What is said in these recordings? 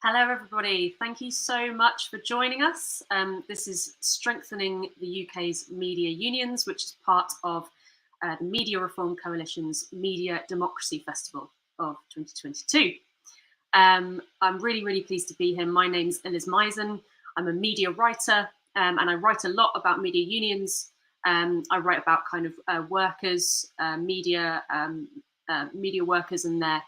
Hello, everybody. Thank you so much for joining us. This is Strengthening the UK's Media Unions, which is part of the Media Reform Coalition's Media Democracy Festival of 2022. I'm really, really pleased to be here. My name's Eliz Mizon. I'm a media writer, and I write a lot about media unions. I write about kind of workers, media workers and their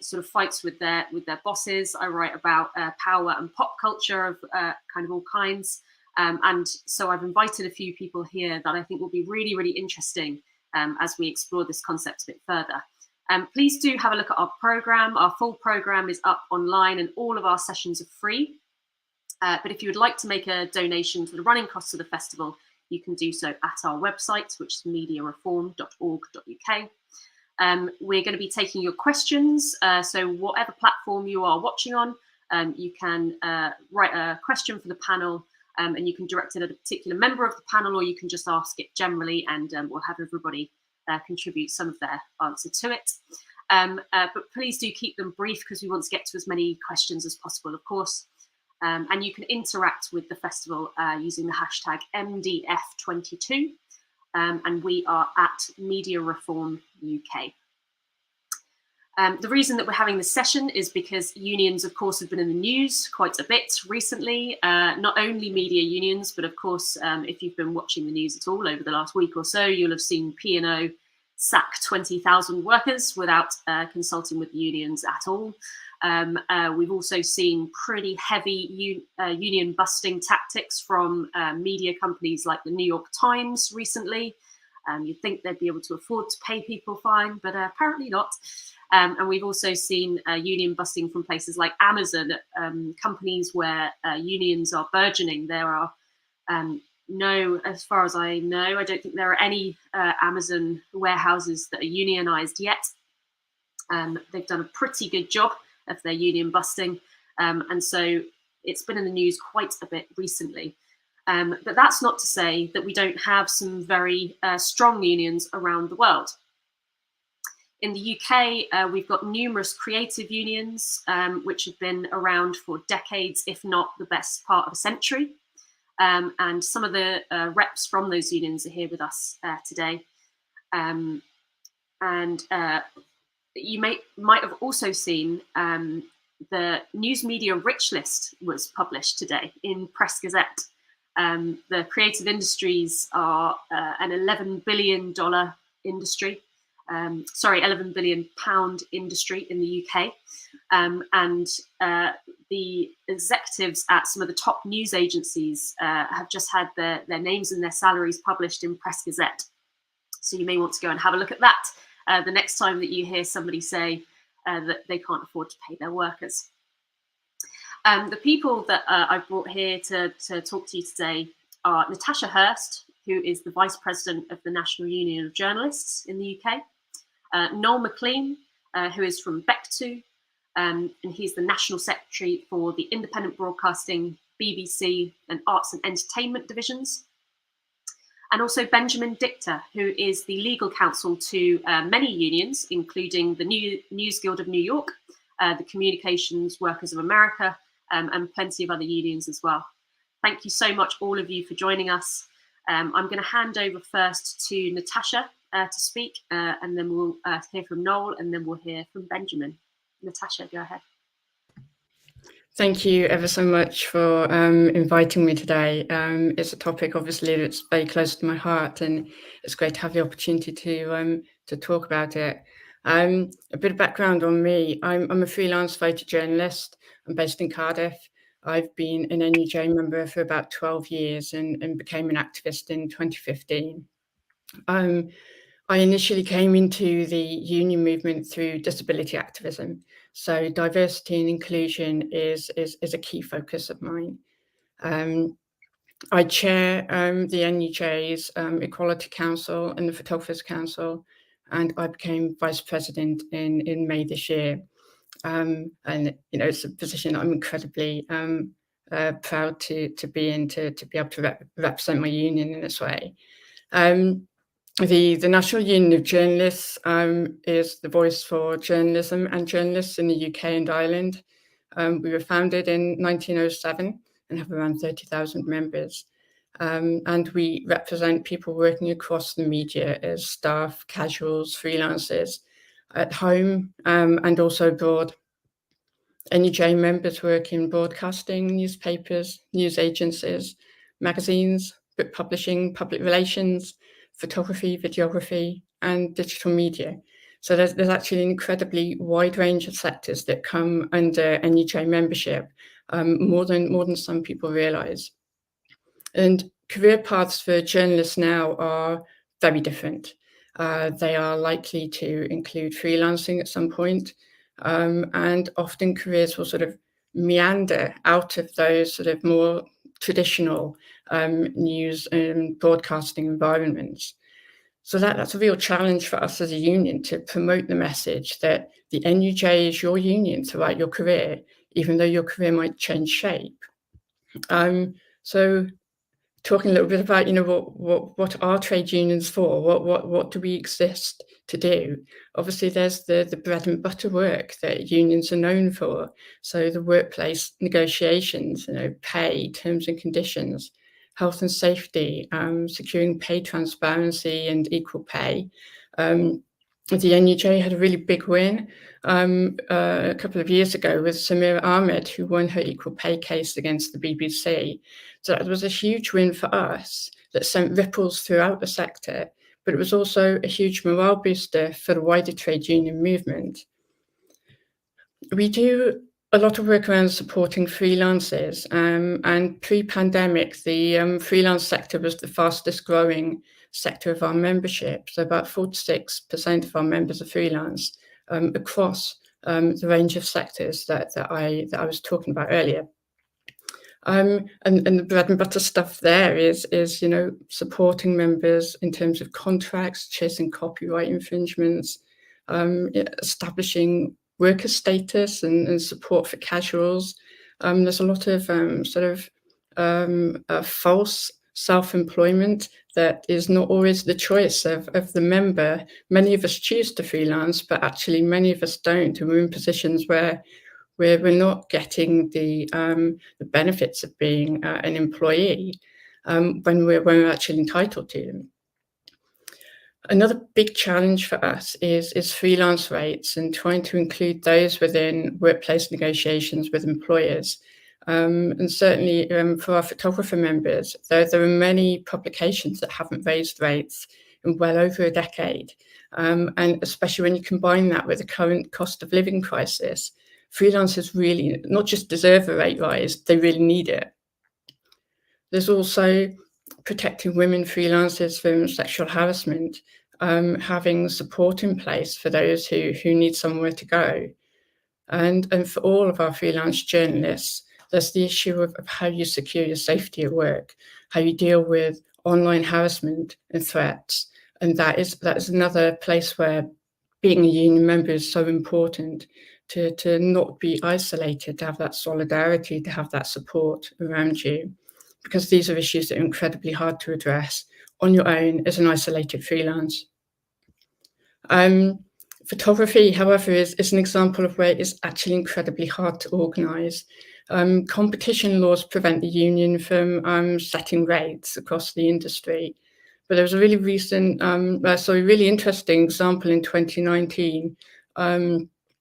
sort of fights with their bosses. I write about power and pop culture of kind of all kinds. And so I've invited a few people here that I think will be really, really interesting as we explore this concept a bit further. Please do have a look at our programme. Our full programme is up online and all of our sessions are free. But if you would like to make a donation to the running costs of the festival, you can do so at our website, which is mediareform.org.uk. We're going to be taking your questions. So whatever platform you are watching on, you can write a question for the panel and you can direct it at a particular member of the panel, or you can just ask it generally, and we'll have everybody contribute some of their answer to it. But please do keep them brief because we want to get to as many questions as possible, of course. And you can interact with the festival using the hashtag MDF22. And we are at Media Reform UK. The reason that we're having this session is because unions, of course, have been in the news quite a bit recently. Not only media unions, but of course, if you've been watching the news at all over the last week or so, you'll have seen P&O sack 20,000 workers without consulting with the unions at all. We've also seen pretty heavy union busting tactics from media companies like the New York Times recently. You'd think they'd be able to afford to pay people fine, but apparently not. And we've also seen union busting from places like Amazon, companies where unions are burgeoning. There are as far as I know, I don't think there are any Amazon warehouses that are unionized yet. They've done a pretty good job of their union busting. And so it's been in the news quite a bit recently. But that's not to say that we don't have some very strong unions around the world. In the UK, we've got numerous creative unions, which have been around for decades, if not the best part of a century. And some of the reps from those unions are here with us today. You might have also seen the News Media Rich List was published today in Press Gazette. The creative industries are an $11 billion industry. £11 billion industry in the UK. And the executives at some of the top news agencies have just had their names and their salaries published in Press Gazette. So you may want to go and have a look at that the next time that you hear somebody say that they can't afford to pay their workers. The people that I've brought here to talk to you today are Natasha Hirst, who is the Vice President of the National Union of Journalists in the UK, Noel McLean, who is from BECTU, and he's the National Secretary for the Independent Broadcasting, BBC and Arts and Entertainment divisions, and also Benjamin Dictor, who is the legal counsel to many unions, including the News Guild of New York, the Communications Workers of America, and plenty of other unions as well. Thank you so much, all of you, for joining us. I'm going to hand over first to Natasha to speak, and then we'll hear from Noel, and then we'll hear from Benjamin. Natasha, go ahead. Thank you ever so much for inviting me today. It's a topic, obviously, that's very close to my heart, and it's great to have the opportunity to talk about it. A bit of background on me. I'm a freelance photojournalist. I'm based in Cardiff. I've been an NUJ member for about 12 years and became an activist in 2015. I initially came into the union movement through disability activism. So diversity and inclusion is a key focus of mine. I chair the NUJ's Equality Council and the Photographers Council, and I became vice president in May this year. And it's a position I'm incredibly proud to be in, to be able to represent my union in this way. The National Union of Journalists is the voice for journalism and journalists in the UK and Ireland. We were founded in 1907 and have around 30,000 members. And we represent people working across the media as staff, casuals, freelancers, at home and also abroad. NUJ members work in broadcasting, newspapers, news agencies, magazines, book publishing, public relations, photography, videography, and digital media. So there's actually an incredibly wide range of sectors that come under NUJ membership, more than some people realise. And career paths for journalists now are very different. They are likely to include freelancing at some point, and often careers will sort of meander out of those sort of more traditional news and broadcasting environments. So that's a real challenge for us as a union to promote the message that the NUJ is your union throughout your career, even though your career might change shape. So talking a little bit about, what are trade unions for? What do we exist to do? Obviously, there's the bread and butter work that unions are known for. So the workplace negotiations, pay, terms and conditions, health and safety, securing pay transparency and equal pay. The NUJ had a really big win a couple of years ago with Samira Ahmed, who won her equal pay case against the BBC. So that was a huge win for us that sent ripples throughout the sector, but it was also a huge morale booster for the wider trade union movement. We do a lot of work around supporting freelancers, and pre-pandemic, the freelance sector was the fastest growing sector of our membership. So about 46% of our members are freelance across the range of sectors that I was talking about earlier. And the bread and butter stuff there is supporting members in terms of contracts, chasing copyright infringements, establishing worker status and support for casuals. There's a lot of false self-employment that is not always the choice of the member. Many of us choose to freelance, but actually many of us don't, and we're in positions where we're not getting the benefits of being an employee when we're actually entitled to them. Another big challenge for us is freelance rates and trying to include those within workplace negotiations with employers. And certainly for our photographer members, there are many publications that haven't raised rates in well over a decade. And especially when you combine that with the current cost of living crisis, freelancers really not just deserve a rate rise, they really need it. There's also protecting women freelancers from sexual harassment, having support in place for those who need somewhere to go. And for all of our freelance journalists, there's the issue of how you secure your safety at work, how you deal with online harassment and threats. And that is another place where being a union member is so important, to not be isolated, to have that solidarity, to have that support around you, because these are issues that are incredibly hard to address on your own as an isolated freelance. Photography, however, is an example of where it is actually incredibly hard to organise. Competition laws prevent the union from setting rates across the industry. But there was a really really interesting example in 2019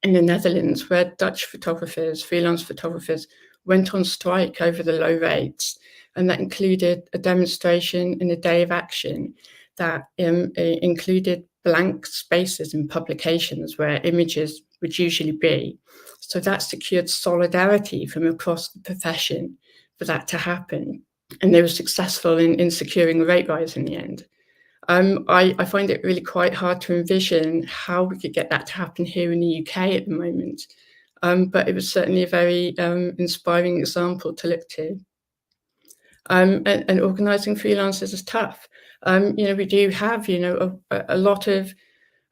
in the Netherlands, where Dutch photographers, freelance photographers, went on strike over the low rates. And that included a demonstration and a day of action that included blank spaces in publications where images would usually be. So that secured solidarity from across the profession for that to happen. And they were successful in securing a rate rise in the end. I find it really quite hard to envision how we could get that to happen here in the UK at the moment. But it was certainly a very inspiring example to look to. And organising freelancers is tough. We do have, a lot of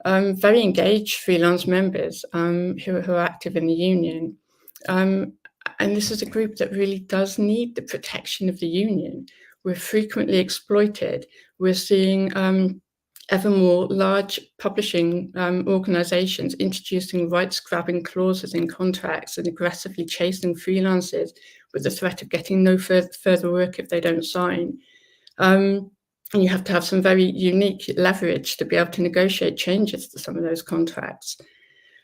very engaged freelance members who are active in the union. And this is a group that really does need the protection of the union. We're frequently exploited. We're seeing ever more large publishing organisations introducing rights-grabbing clauses in contracts and aggressively chasing freelancers with the threat of getting no further work if they don't sign. And you have to have some very unique leverage to be able to negotiate changes to some of those contracts.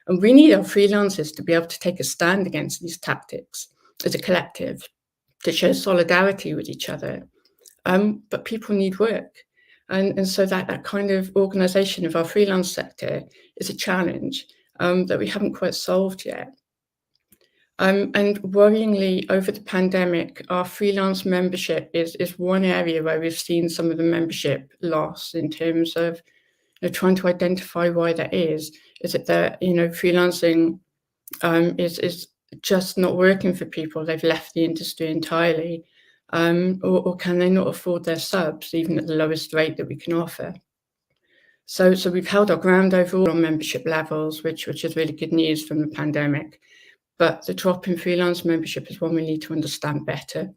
And we need our freelancers to be able to take a stand against these tactics as a collective, to show solidarity with each other. But people need work. And so that kind of organisation of our freelance sector is a challenge that we haven't quite solved yet. And worryingly, over the pandemic, our freelance membership is one area where we've seen some of the membership loss in terms of trying to identify why that is. Is it that freelancing is just not working for people? They've left the industry entirely. Or can they not afford their subs, even at the lowest rate that we can offer? So we've held our ground overall on membership levels, which is really good news from the pandemic. But the drop in freelance membership is one we need to understand better.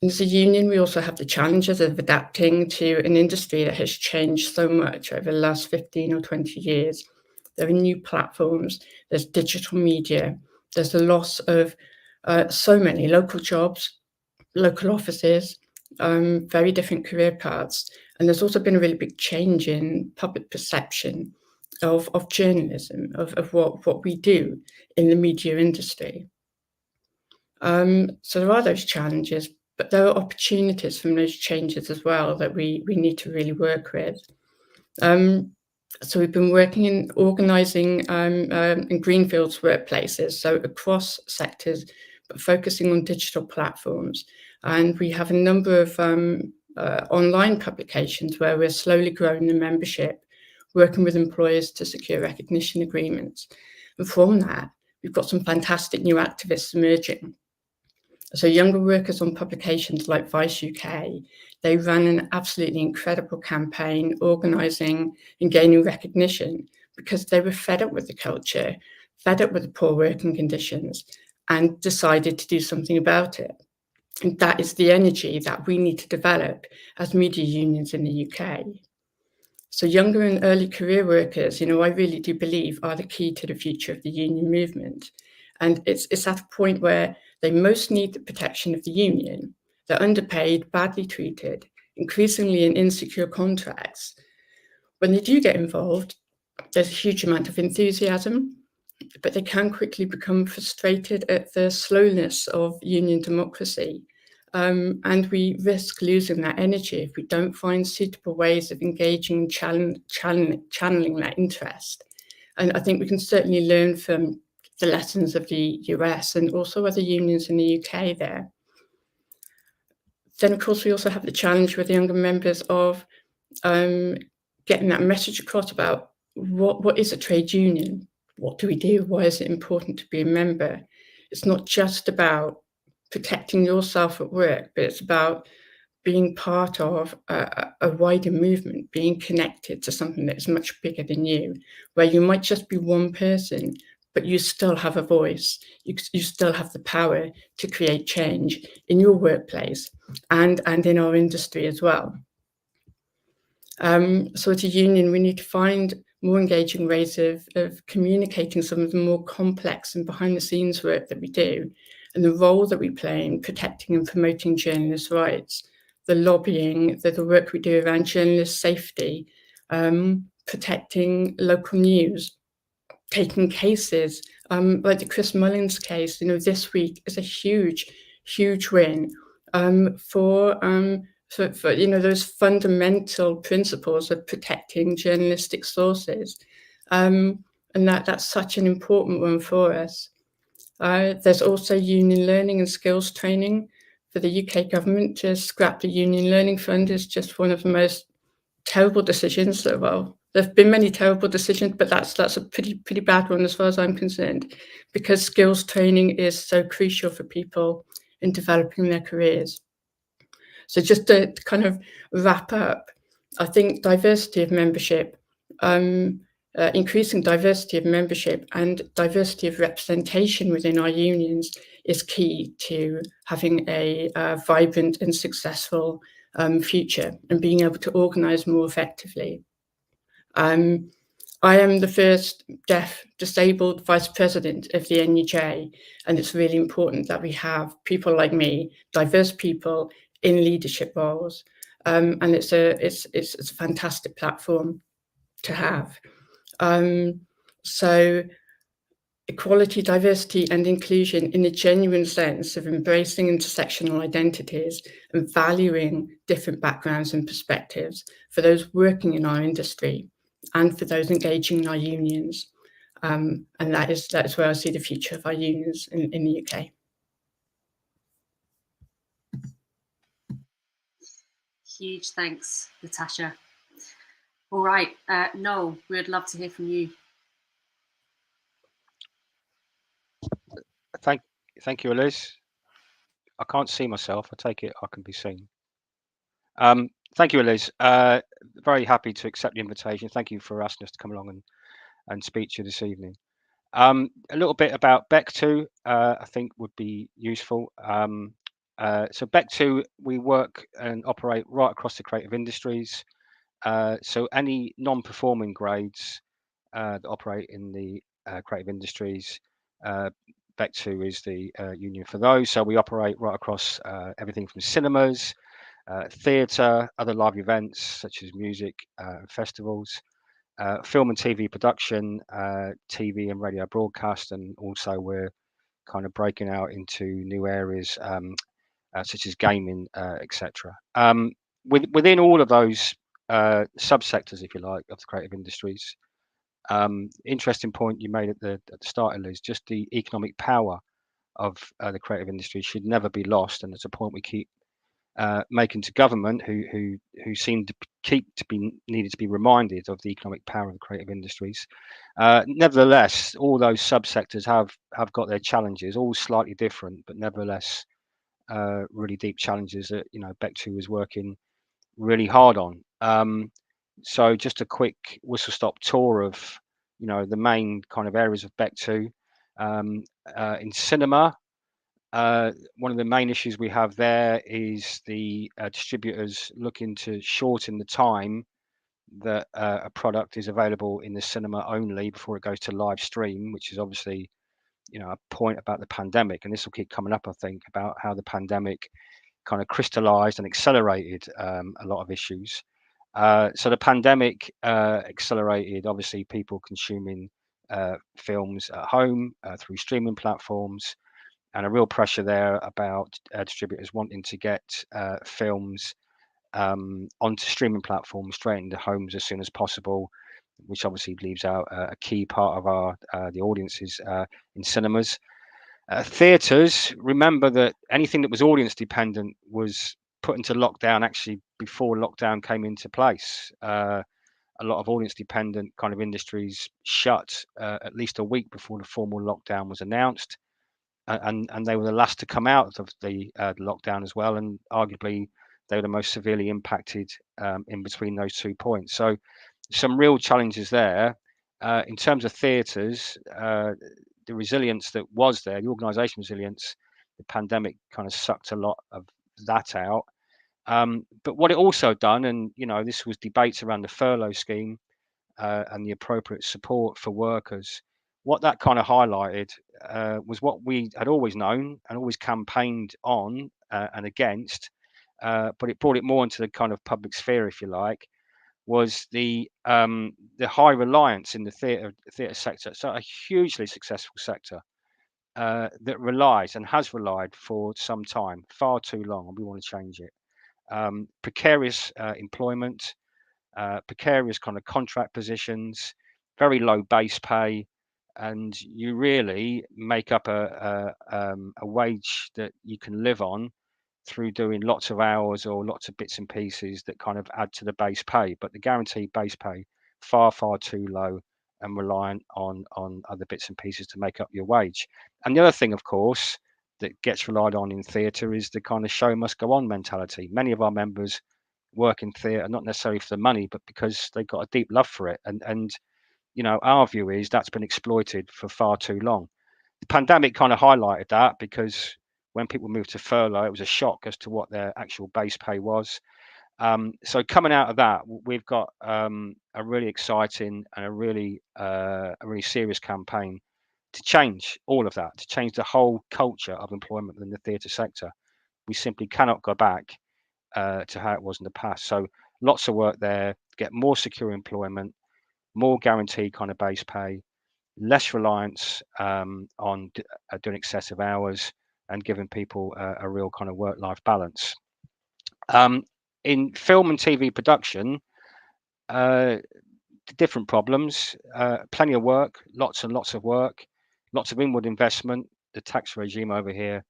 And as a union, we also have the challenges of adapting to an industry that has changed so much over the last 15 or 20 years. There are new platforms, there's digital media, there's the loss of so many local jobs, local offices, very different career paths. And there's also been a really big change in public perception of journalism, of what we do in the media industry. So there are those challenges, but there are opportunities from those changes as well that we need to really work with. So we've been working in organising in greenfields workplaces, so across sectors, but focusing on digital platforms. And we have a number of online publications where we're slowly growing the membership, working with employers to secure recognition agreements. And from that, we've got some fantastic new activists emerging. So younger workers on publications like Vice UK, they ran an absolutely incredible campaign organising and gaining recognition because they were fed up with the culture, fed up with the poor working conditions, and decided to do something about it. And that is the energy that we need to develop as media unions in the UK. So younger and early career workers, I really do believe are the key to the future of the union movement. And it's at a point where they most need the protection of the union. They're underpaid, badly treated, increasingly in insecure contracts. When they do get involved, there's a huge amount of enthusiasm, but they can quickly become frustrated at the slowness of union democracy. And we risk losing that energy if we don't find suitable ways of engaging and channeling that interest. And I think we can certainly learn from the lessons of the US and also other unions in the UK there. Then, of course, we also have the challenge with the younger members of getting that message across about what is a trade union? What do we do? Why is it important to be a member? It's not just about protecting yourself at work, but it's about being part of a wider movement, being connected to something that is much bigger than you, where you might just be one person, but you still have a voice. You still have the power to create change in your workplace and in our industry as well. So as a union, we need to find more engaging ways of communicating some of the more complex and behind the scenes work that we do and the role that we play in protecting and promoting journalists' rights, the lobbying, the work we do around journalist safety, protecting local news, taking cases like the Chris Mullins case. This week is a huge win for those fundamental principles of protecting journalistic sources, and that's such an important one for us. There's also union learning and skills training. For the UK government to scrap the Union Learning Fund is just one of the most terrible decisions. Well, there have been many terrible decisions, but that's a pretty bad one as far as I'm concerned, because skills training is so crucial for people in developing their careers. So just to kind of wrap up, I think diversity of membership, increasing diversity of membership and diversity of representation within our unions is key to having a vibrant and successful future and being able to organise more effectively. I am the first deaf disabled vice president of the NUJ, and it's really important that we have people like me, diverse people in leadership roles, and it's a fantastic platform to have. So equality, diversity and inclusion in a genuine sense of embracing intersectional identities and valuing different backgrounds and perspectives for those working in our industry and for those engaging in our unions. And that is where I see the future of our unions in the UK. Huge thanks, Natasha. All right, Noel, we'd love to hear from you. Thank you, Eliz. I can't see myself. I take it I can be seen. Thank you, Eliz. Very happy to accept the invitation. Thank you for asking us to come along and speak to you this evening. A little bit about BECTU, I think would be useful. So BECTU, we work and operate right across the creative industries. So any non-performing grades that operate in the creative industries, BECTU is the union for those. So we operate right across everything from cinemas, theatre, other live events such as music festivals, film and TV production, TV and radio broadcast, and also we're kind of breaking out into new areas such as gaming, etc. Within all of those subsectors, if you like, of the creative industries, interesting point you made at the start, Eliz, just the economic power of the creative industry should never be lost, and it's a point we keep making to government, who seem to be needed to be reminded of the economic power of the creative industries. Nevertheless, all those subsectors have got their challenges, all slightly different, but nevertheless really deep challenges that BECTU is working really hard on. So just a quick whistle stop tour of the main kind of areas of BECTU. In cinema, one of the main issues we have there is the distributors looking to shorten the time that a product is available in the cinema only before it goes to live stream, which is obviously a point about the pandemic, and this will keep coming up, I think, about how the pandemic kind of crystallized and accelerated a lot of issues. So the pandemic accelerated, obviously, people consuming films at home through streaming platforms, and a real pressure there about distributors wanting to get films onto streaming platforms straight into homes as soon as possible, which obviously leaves out a key part of our the audiences in cinemas. Theatres, remember that anything that was audience dependent was put into lockdown actually before lockdown came into place. A lot of audience dependent kind of industries shut at least a week before the formal lockdown was announced, and they were the last to come out of the lockdown as well, and arguably they were the most severely impacted in between those 2 points. So some real challenges there. In terms of theatres, the resilience that was there, the organisation resilience, the pandemic kind of sucked a lot of that out. But what it also done, and this was debates around the furlough scheme and the appropriate support for workers. What that kind of highlighted was what we had always known and always campaigned on and against, but it brought it more into the kind of public sphere, if you like, was the high reliance in the theatre sector. So a hugely successful sector that relies and has relied for some time, far too long, and we want to change it. Precarious employment, precarious kind of contract positions, very low base pay, and you really make up a wage that you can live on through doing lots of hours or lots of bits and pieces that kind of add to the base pay. But the guaranteed base pay far too low and reliant on other bits and pieces to make up your wage. And the other thing, of course, that gets relied on in theatre is the kind of show must go on mentality. Many of our members work in theatre not necessarily for the money, but because they've got a deep love for it. And our view is that's been exploited for far too long. The pandemic kind of highlighted that, because when people moved to furlough, it was a shock as to what their actual base pay was. So coming out of that, we've got a really exciting and a really serious campaign to change all of that, to change the whole culture of employment within the theatre sector. We simply cannot go back to how it was in the past. So lots of work there to get more secure employment, more guaranteed kind of base pay, less reliance on doing excessive hours, and giving people a real kind of work-life balance. In film and TV production, different problems, plenty of work, lots and lots of work, lots of inward investment. The tax regime over here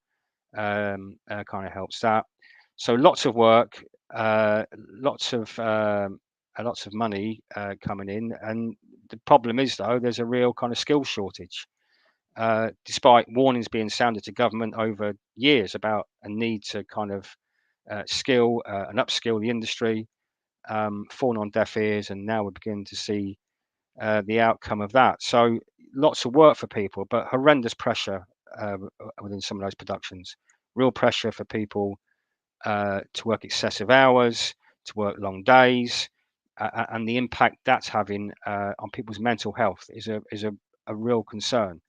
kind of helps that. So lots of work, lots of money coming in, and the problem is though there's a real kind of skill shortage. Despite warnings being sounded to government over years about a need to kind of skill and upskill the industry, fallen on deaf ears, and now we're beginning to see the outcome of that. So lots of work for people, but horrendous pressure within some of those productions. Real pressure for people to work excessive hours, to work long days, and the impact that's having on people's mental health is a real concern.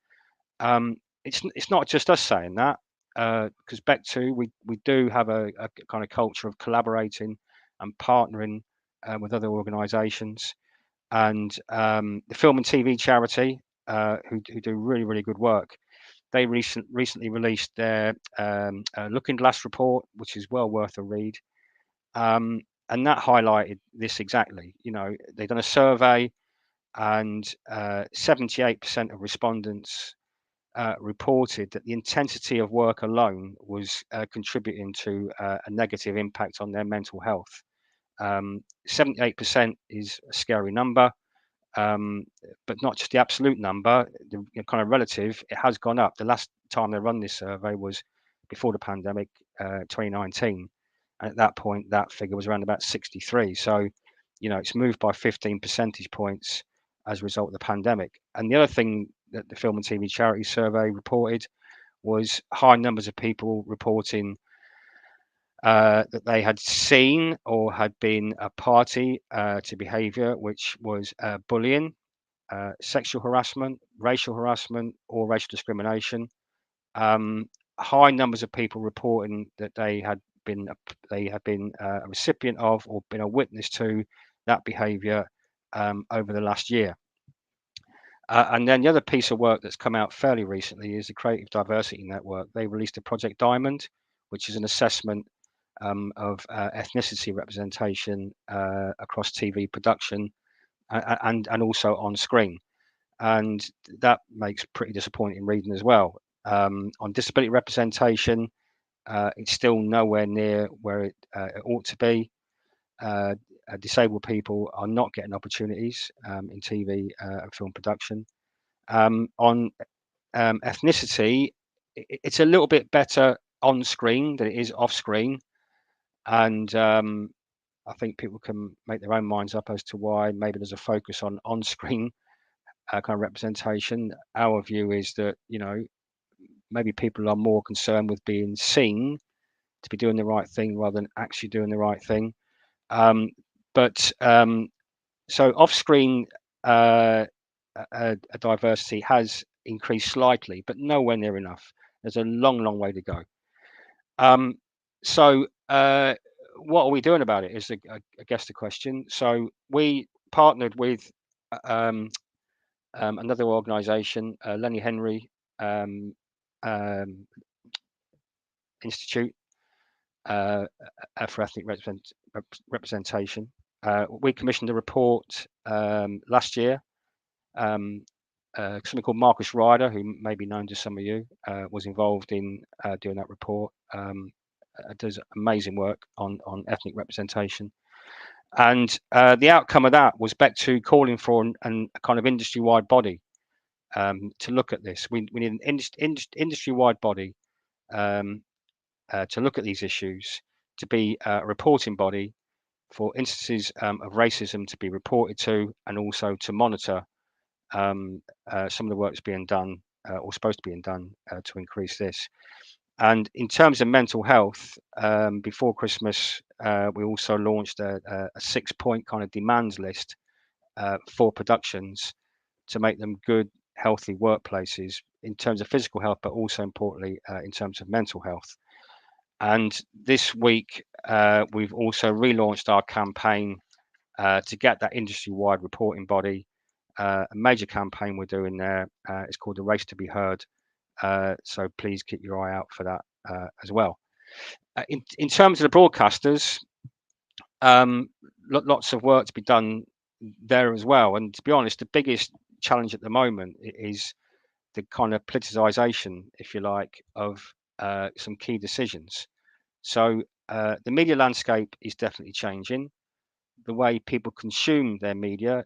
It's not just us saying that, because BECTU, we do have a kind of culture of collaborating and partnering with other organisations, and the film and TV charity who do really good work. They recently released their Looking Glass report, which is well worth a read, and that highlighted this exactly. You know, they've done a survey, and 78% of respondents reported that the intensity of work alone was contributing to a negative impact on their mental health. 78% is a scary number, but not just the absolute number, the kind of relative. It has gone up. The last time they run this survey was before the pandemic, 2019, and at that point that figure was around about 63. So, you know, it's moved by 15 percentage points as a result of the pandemic. And the other thing that the Film and TV Charity Survey reported was high numbers of people reporting that they had seen or had been a party to behaviour which was bullying, sexual harassment, racial harassment, or racial discrimination. High numbers of people reporting that they had been a recipient of or been a witness to that behaviour over the last year. And then the other piece of work that's come out fairly recently is the Creative Diversity Network. They released a Project Diamond, which is an assessment of ethnicity representation across TV production and also on screen. And that makes pretty disappointing reading as well. On disability representation, it's still nowhere near where it ought to be. Disabled people are not getting opportunities in TV and film production. On ethnicity, it's a little bit better on screen than it is off screen, and I think people can make their own minds up as to why maybe there's a focus on screen kind of representation. Our view is that, you know, maybe people are more concerned with being seen to be doing the right thing rather than actually doing the right thing. So off-screen diversity has increased slightly, but nowhere near enough. There's a long way to go. What are we doing about it is, I guess, the question. So we partnered with another organisation, Lenny Henry Institute for Ethnic Representation. We commissioned a report last year. Somebody called Marcus Ryder, who may be known to some of you, was involved in doing that report. Does amazing work on ethnic representation. And the outcome of that was BECTU calling for a kind of industry-wide body to look at this. We need an industry-wide body to look at these issues, to be a reporting body for instances of racism to be reported to, and also to monitor some of the work that's being done or supposed to be done to increase this. And in terms of mental health, before Christmas, we also launched a 6-point kind of demands list for productions to make them good, healthy workplaces in terms of physical health, but also importantly in terms of mental health. And this week, we've also relaunched our campaign to get that industry-wide reporting body. A major campaign we're doing there. It's called the Race to Be Heard. So please keep your eye out for that as well. In terms of the broadcasters, lots of work to be done there as well. And to be honest, the biggest challenge at the moment is the kind of politicization, if you like, of some key decisions. So the media landscape is definitely changing. The way people consume their media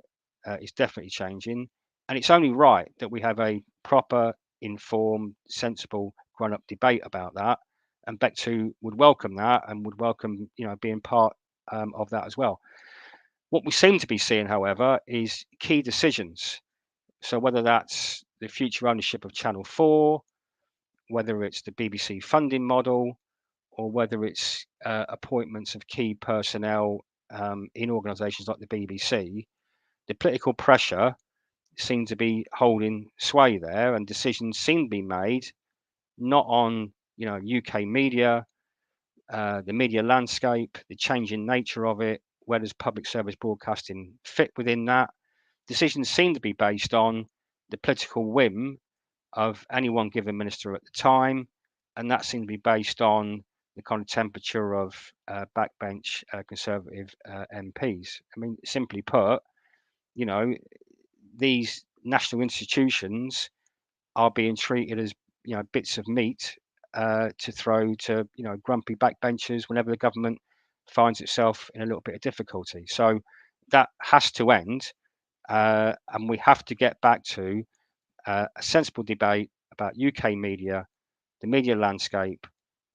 is definitely changing. And it's only right that we have a proper, informed, sensible, grown-up debate about that. And BECTU would welcome that and would welcome, being part of that as well. What we seem to be seeing, however, is key decisions. So whether that's the future ownership of Channel 4, whether it's the BBC funding model, or whether it's appointments of key personnel in organisations like the BBC, the political pressure seems to be holding sway there, and decisions seem to be made not on UK media, the media landscape, the changing nature of it, where does public service broadcasting fit within that. Decisions seem to be based on the political whim of any one given minister at the time, and that seems to be based on the kind of temperature of backbench Conservative MPs. I mean, simply put, these national institutions are being treated as bits of meat to throw to grumpy backbenchers whenever the government finds itself in a little bit of difficulty. So that has to end, and we have to get back to a sensible debate about UK media, the media landscape,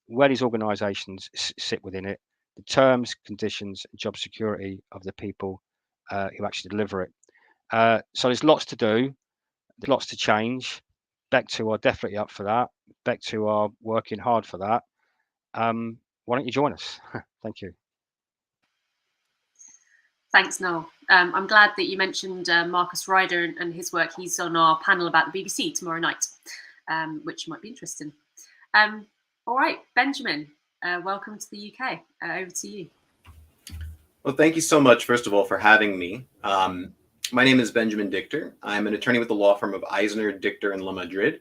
where these organisations sit within it, the terms, conditions, and job security of the people who actually deliver it. So there's lots to do, there's lots to change. BECTU are definitely up for that. BECTU are working hard for that. Why don't you join us? Thank you. Thanks, Noel. I'm glad that you mentioned Marcus Ryder and his work. He's on our panel about the BBC tomorrow night, which might be interesting. All right, Benjamin, welcome to the UK. Over to you. Well, thank you so much, first of all, for having me. My name is Benjamin Dictor. I'm an attorney with the law firm of Eisner, Dictor, and La Madrid.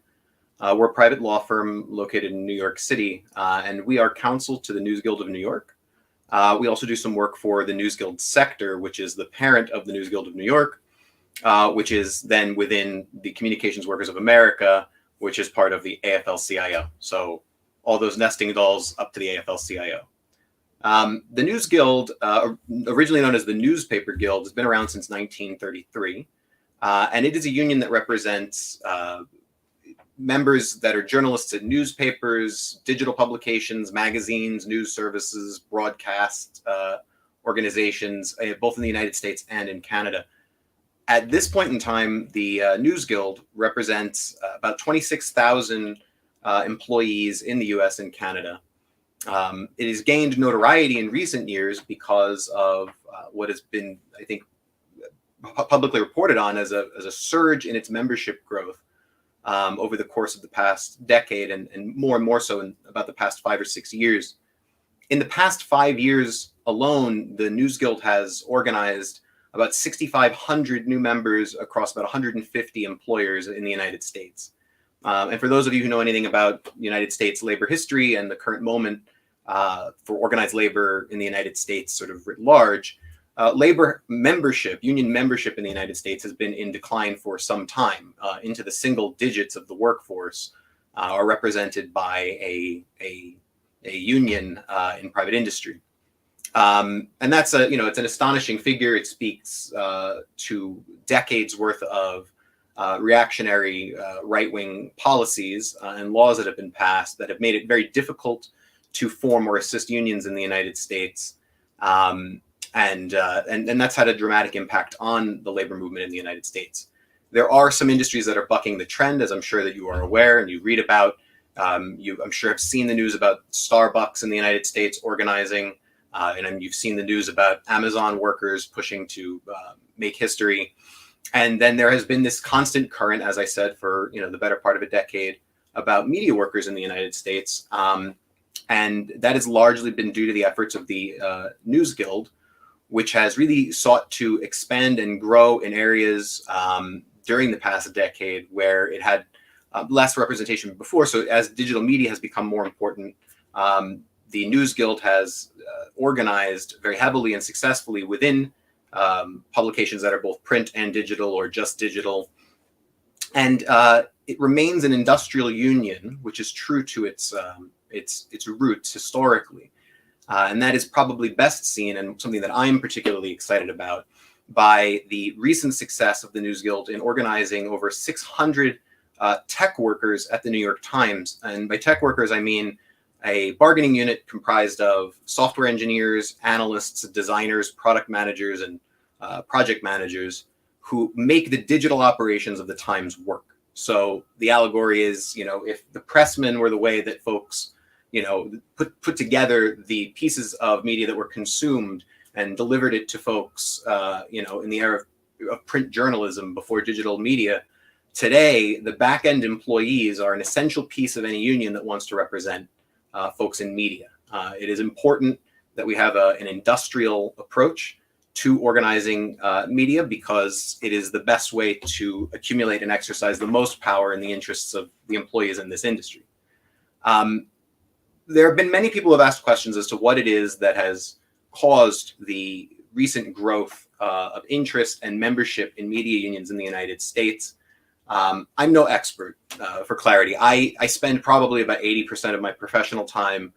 We're a private law firm located in New York City, and we are counsel to the News Guild of New York. We also do some work for the News Guild sector, which is the parent of the News Guild of New York, which is then within the Communications Workers of America, which is part of the AFL-CIO. So all those nesting dolls up to the AFL-CIO. The News Guild, originally known as the Newspaper Guild, has been around since 1933, and it is a union that represents members that are journalists at newspapers, digital publications, magazines, news services, broadcast organizations, both in the United States and in Canada. At this point in time, the News Guild represents about 26,000 employees in the US and Canada. It has gained notoriety in recent years because of what has been, I think, publicly reported on as a surge in its membership growth over the course of the past decade, and more so in about the past 5 or 6 years. In the past 5 years alone, the News Guild has organized about 6,500 new members across about 150 employers in the United States. And for those of you who know anything about United States labor history and the current moment for organized labor in the United States sort of writ large, labor membership, union membership in the United States has been in decline for some time. Into the single digits of the workforce are represented by a union in private industry. And that's it's an astonishing figure. It speaks to decades worth of reactionary right-wing policies and laws that have been passed that have made it very difficult to form or assist unions in the United States. And that's had a dramatic impact on the labor movement in the United States. There are some industries that are bucking the trend, as I'm sure that you are aware and you read about. You, I'm sure, have seen the news about Starbucks in the United States organizing And you've seen the news about Amazon workers pushing to make history. And then there has been this constant current, as I said, for the better part of a decade about media workers in the United States. And that has largely been due to the efforts of the News Guild, which has really sought to expand and grow in areas during the past decade where it had less representation before. So as digital media has become more important, the News Guild has organized very heavily and successfully within publications that are both print and digital or just digital. And it remains an industrial union, which is true to its roots historically. And that is probably best seen, and something that I'm particularly excited about, by the recent success of the News Guild in organizing over 600 tech workers at the New York Times. And by tech workers, I mean a bargaining unit comprised of software engineers, analysts, designers, product managers, and project managers who make the digital operations of the Times work. So the allegory is, if the pressmen were the way that folks put together the pieces of media that were consumed and delivered it to folks, in the era of print journalism before digital media. Today, the back-end employees are an essential piece of any union that wants to represent folks in media. It is important that we have an industrial approach to organizing media, because it is the best way to accumulate and exercise the most power in the interests of the employees in this industry. There have been many people who have asked questions as to what it is that has caused the recent growth of interest and membership in media unions in the United States. I'm no expert, for clarity. I spend probably about 80% of my professional time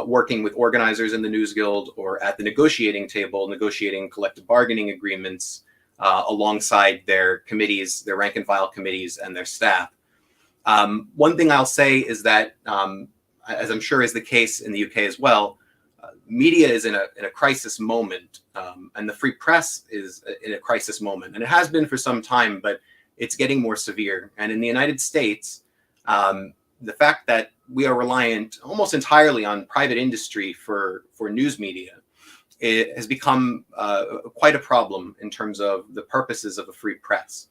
working with organizers in the News Guild or at the negotiating table, negotiating collective bargaining agreements alongside their committees, their rank and file committees, and their staff. One thing I'll say is that, as I'm sure is the case in the UK as well, media is in a crisis moment, and the free press is in a crisis moment. And it has been for some time, but it's getting more severe. And in the United States, the fact that we are reliant almost entirely on private industry for news media, it has become quite a problem in terms of the purposes of a free press.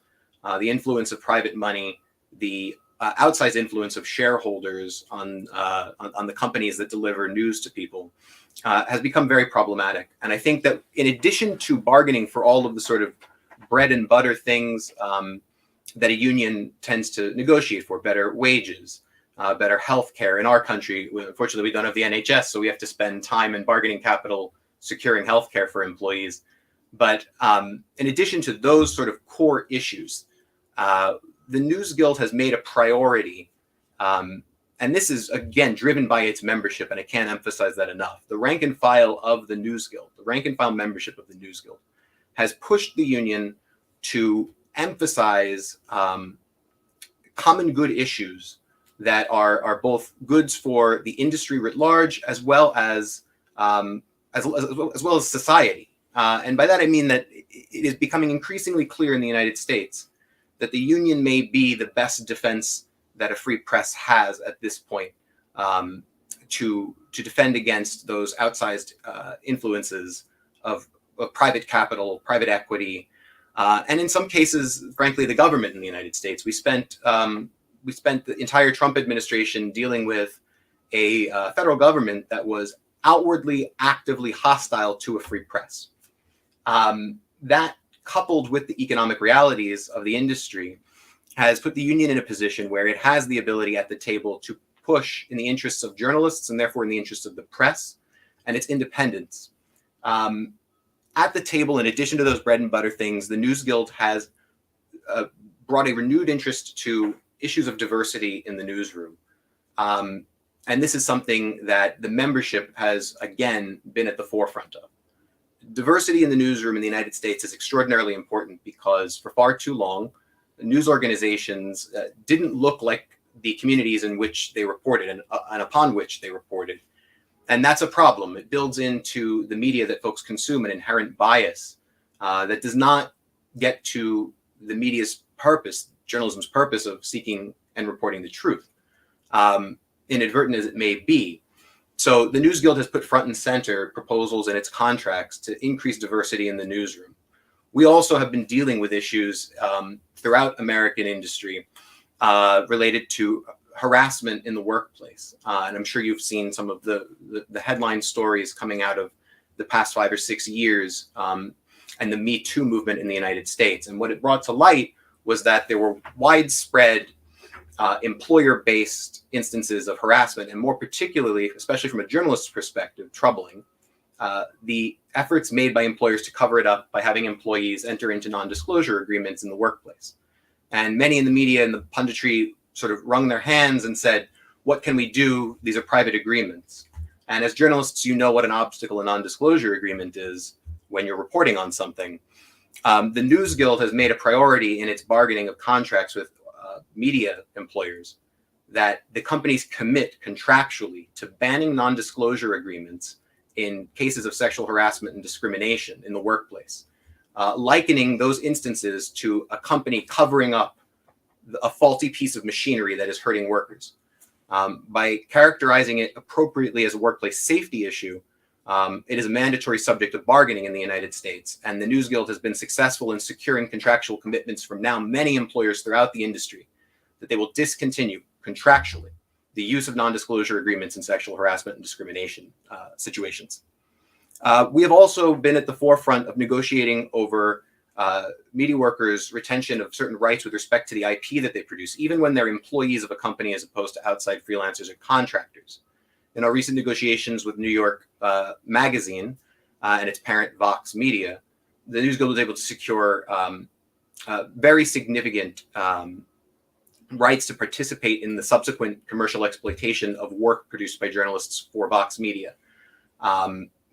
The influence of private money, the outsized influence of shareholders on the companies that deliver news to people has become very problematic. And I think that in addition to bargaining for all of the sort of bread and butter things that a union tends to negotiate for, better wages, better health care. In our country, unfortunately, we don't have the NHS, so we have to spend time and bargaining capital securing health care for employees. But in addition to those sort of core issues, the News Guild has made a priority, and this is, again, driven by its membership, and I can't emphasize that enough. The rank and file of the News Guild, the rank and file membership of the News Guild, has pushed the union to emphasize common good issues that are both goods for the industry writ large, as well as society. And by that I mean that it is becoming increasingly clear in the United States that the union may be the best defense that a free press has at this point to defend against those outsized influences of private capital, private equity, and in some cases, frankly, the government in the United States. We spent the entire Trump administration dealing with a federal government that was outwardly, actively hostile to a free press. That, coupled with the economic realities of the industry, has put the union in a position where it has the ability at the table to push in the interests of journalists and therefore in the interests of the press and its independence. At the table, in addition to those bread and butter things, the News Guild has brought a renewed interest to issues of diversity in the newsroom. And this is something that the membership has, again, been at the forefront of. Diversity in the newsroom in the United States is extraordinarily important because for far too long, news organizations didn't look like the communities in which they reported and upon which they reported. And that's a problem. It builds into the media that folks consume an inherent bias that does not get to the media's purpose, journalism's purpose of seeking and reporting the truth, inadvertent as it may be. So the News Guild has put front and center proposals in its contracts to increase diversity in the newsroom. We also have been dealing with issues throughout American industry related to harassment in the workplace. And I'm sure you've seen some of the headline stories coming out of the past 5 or 6 years and the Me Too movement in the United States. And what it brought to light was that there were widespread employer-based instances of harassment, and more particularly, especially from a journalist's perspective, troubling, the efforts made by employers to cover it up by having employees enter into non-disclosure agreements in the workplace. And many in the media and the punditry sort of wrung their hands and said, what can we do? These are private agreements. And as journalists, you know what an obstacle a non-disclosure agreement is when you're reporting on something. The News Guild has made a priority in its bargaining of contracts with media employers that the companies commit contractually to banning non-disclosure agreements in cases of sexual harassment and discrimination in the workplace, likening those instances to a company covering up a faulty piece of machinery that is hurting workers. By characterizing it appropriately as a workplace safety issue, it is a mandatory subject of bargaining in the United States, and the News Guild has been successful in securing contractual commitments from now many employers throughout the industry that they will discontinue contractually the use of non-disclosure agreements in sexual harassment and discrimination situations. We have also been at the forefront of negotiating over media workers' retention of certain rights with respect to the IP that they produce, even when they're employees of a company as opposed to outside freelancers or contractors. In our recent negotiations with New York Magazine and its parent Vox Media, the News Guild was able to secure very significant rights to participate in the subsequent commercial exploitation of work produced by journalists for Vox Media.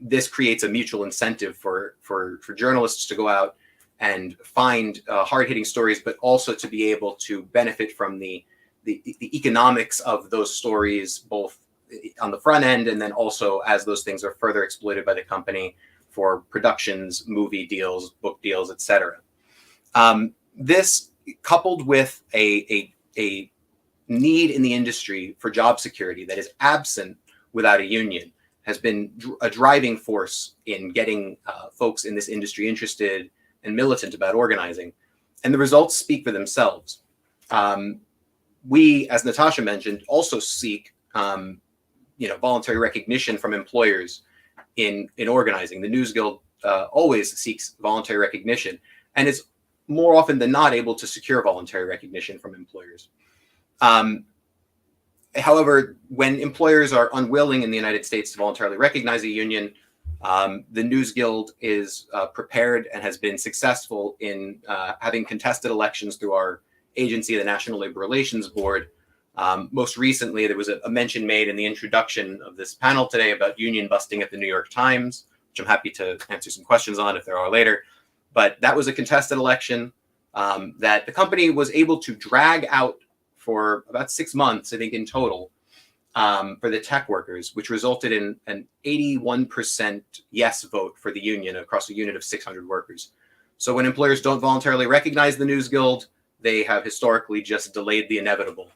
This creates a mutual incentive for journalists to go out and find hard-hitting stories, but also to be able to benefit from the economics of those stories, both on the front end and then also as those things are further exploited by the company for productions, movie deals, book deals, etc. This, coupled with a need in the industry for job security that is absent without a union, has been a driving force in getting folks in this industry interested and militant about organizing. And the results speak for themselves. We, as Natasha mentioned, also seek voluntary recognition from employers in organizing. The News Guild always seeks voluntary recognition and is more often than not able to secure voluntary recognition from employers. However, when employers are unwilling in the United States to voluntarily recognize a union, the News Guild is prepared and has been successful in having contested elections through our agency, the National Labor Relations Board. Most recently, there was a mention made in the introduction of this panel today about union busting at the New York Times, which I'm happy to answer some questions on if there are later. But that was a contested election that the company was able to drag out for about 6 months, I think in total, for the tech workers, which resulted in an 81% yes vote for the union across a unit of 600 workers. So when employers don't voluntarily recognize the News Guild, they have historically just delayed the inevitable.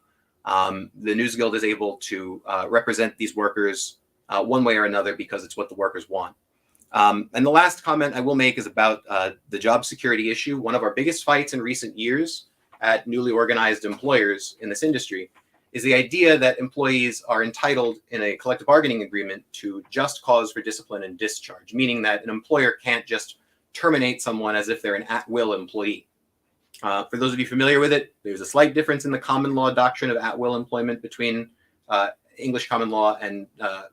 The News Guild is able to represent these workers one way or another because it's what the workers want. And the last comment I will make is about the job security issue. One of our biggest fights in recent years at newly organized employers in this industry is the idea that employees are entitled in a collective bargaining agreement to just cause for discipline and discharge, meaning that an employer can't just terminate someone as if they're an at-will employee. For those of you familiar with it, there's a slight difference in the common law doctrine of at-will employment between English common law and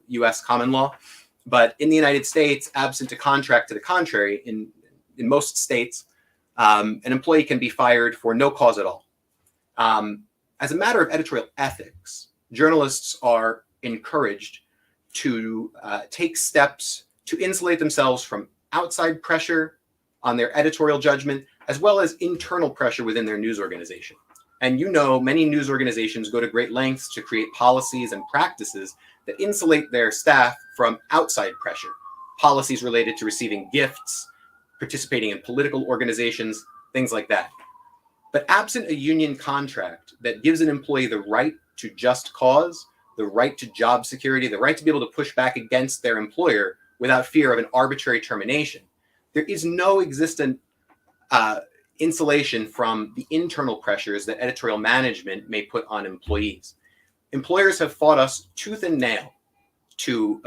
US common law. But in the United States, absent a contract to the contrary, in most states, an employee can be fired for no cause at all. As a matter of editorial ethics, journalists are encouraged to take steps to insulate themselves from outside pressure on their editorial judgment, as well as internal pressure within their news organization. And many news organizations go to great lengths to create policies and practices that insulate their staff from outside pressure, policies related to receiving gifts, participating in political organizations, things like that. But absent a union contract that gives an employee the right to just cause, the right to job security, the right to be able to push back against their employer without fear of an arbitrary termination. There is no existent insulation from the internal pressures that editorial management may put on employees. Employers have fought us tooth and nail to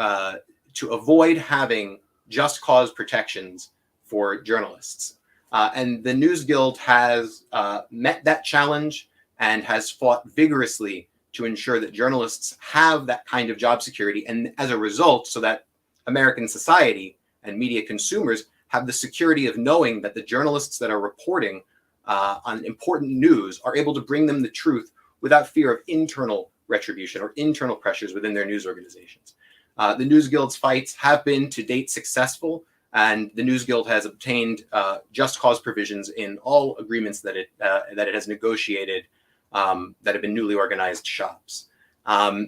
avoid having just cause protections for journalists. And the News Guild has met that challenge and has fought vigorously to ensure that journalists have that kind of job security. And as a result, so that American society and media consumers have the security of knowing that the journalists that are reporting on important news are able to bring them the truth without fear of internal retribution or internal pressures within their news organizations. The News Guild's fights have been to date successful, and the News Guild has obtained just cause provisions in all agreements that it has negotiated that have been newly organized shops.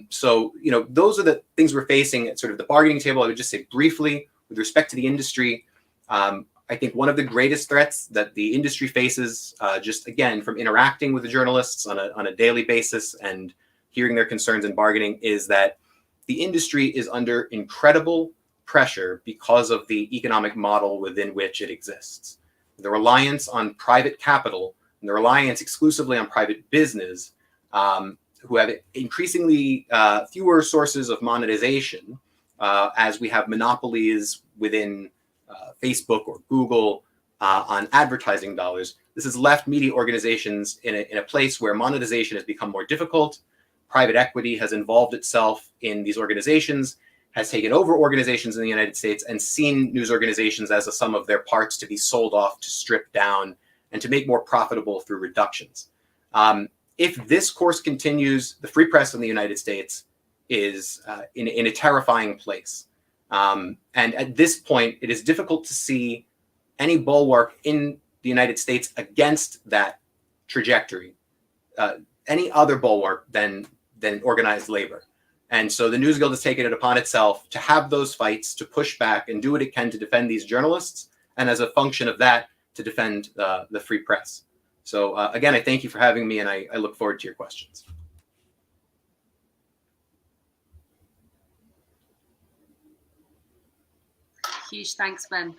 So, you know, those are the things we're facing at sort of the bargaining table. I would just say briefly, with respect to the industry, I think one of the greatest threats that the industry faces, just again, from interacting with the journalists on a daily basis and hearing their concerns and bargaining, is that the industry is under incredible pressure because of the economic model within which it exists. The reliance on private capital and the reliance exclusively on private business, who have increasingly fewer sources of monetization as we have monopolies within Facebook or Google on advertising dollars. This has left media organizations in a place where monetization has become more difficult. Private equity has involved itself in these organizations, has taken over organizations in the United States, and seen news organizations as a sum of their parts to be sold off, to strip down, and to make more profitable through reductions. If this course continues, the free press in the United States is in a terrifying place. And at this point, it is difficult to see any bulwark in the United States against that trajectory, any other bulwark than organized labor. And so the News Guild has taken it upon itself to have those fights, to push back and do what it can to defend these journalists, and as a function of that, to defend the free press. So again, I thank you for having me, and I look forward to your questions. Huge thanks, Ben.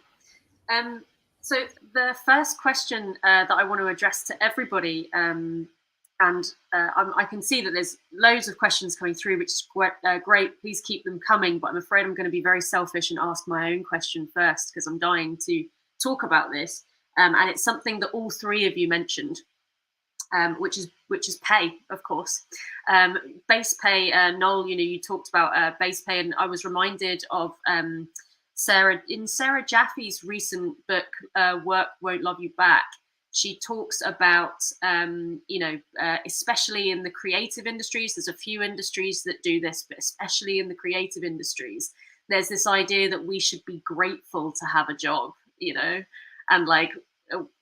So the first question that I want to address to everybody, I can see that there's loads of questions coming through, which is great. Please keep them coming, but I'm afraid I'm going to be very selfish and ask my own question first, because I'm dying to talk about this. And it's something that all three of you mentioned, which is pay, of course. Base pay. Noel, you talked about base pay, and I was reminded of Sarah Jaffe's recent book, Work Won't Love You Back. She talks about, especially in the creative industries, there's a few industries that do this, but especially in the creative industries, there's this idea that we should be grateful to have a job, and like,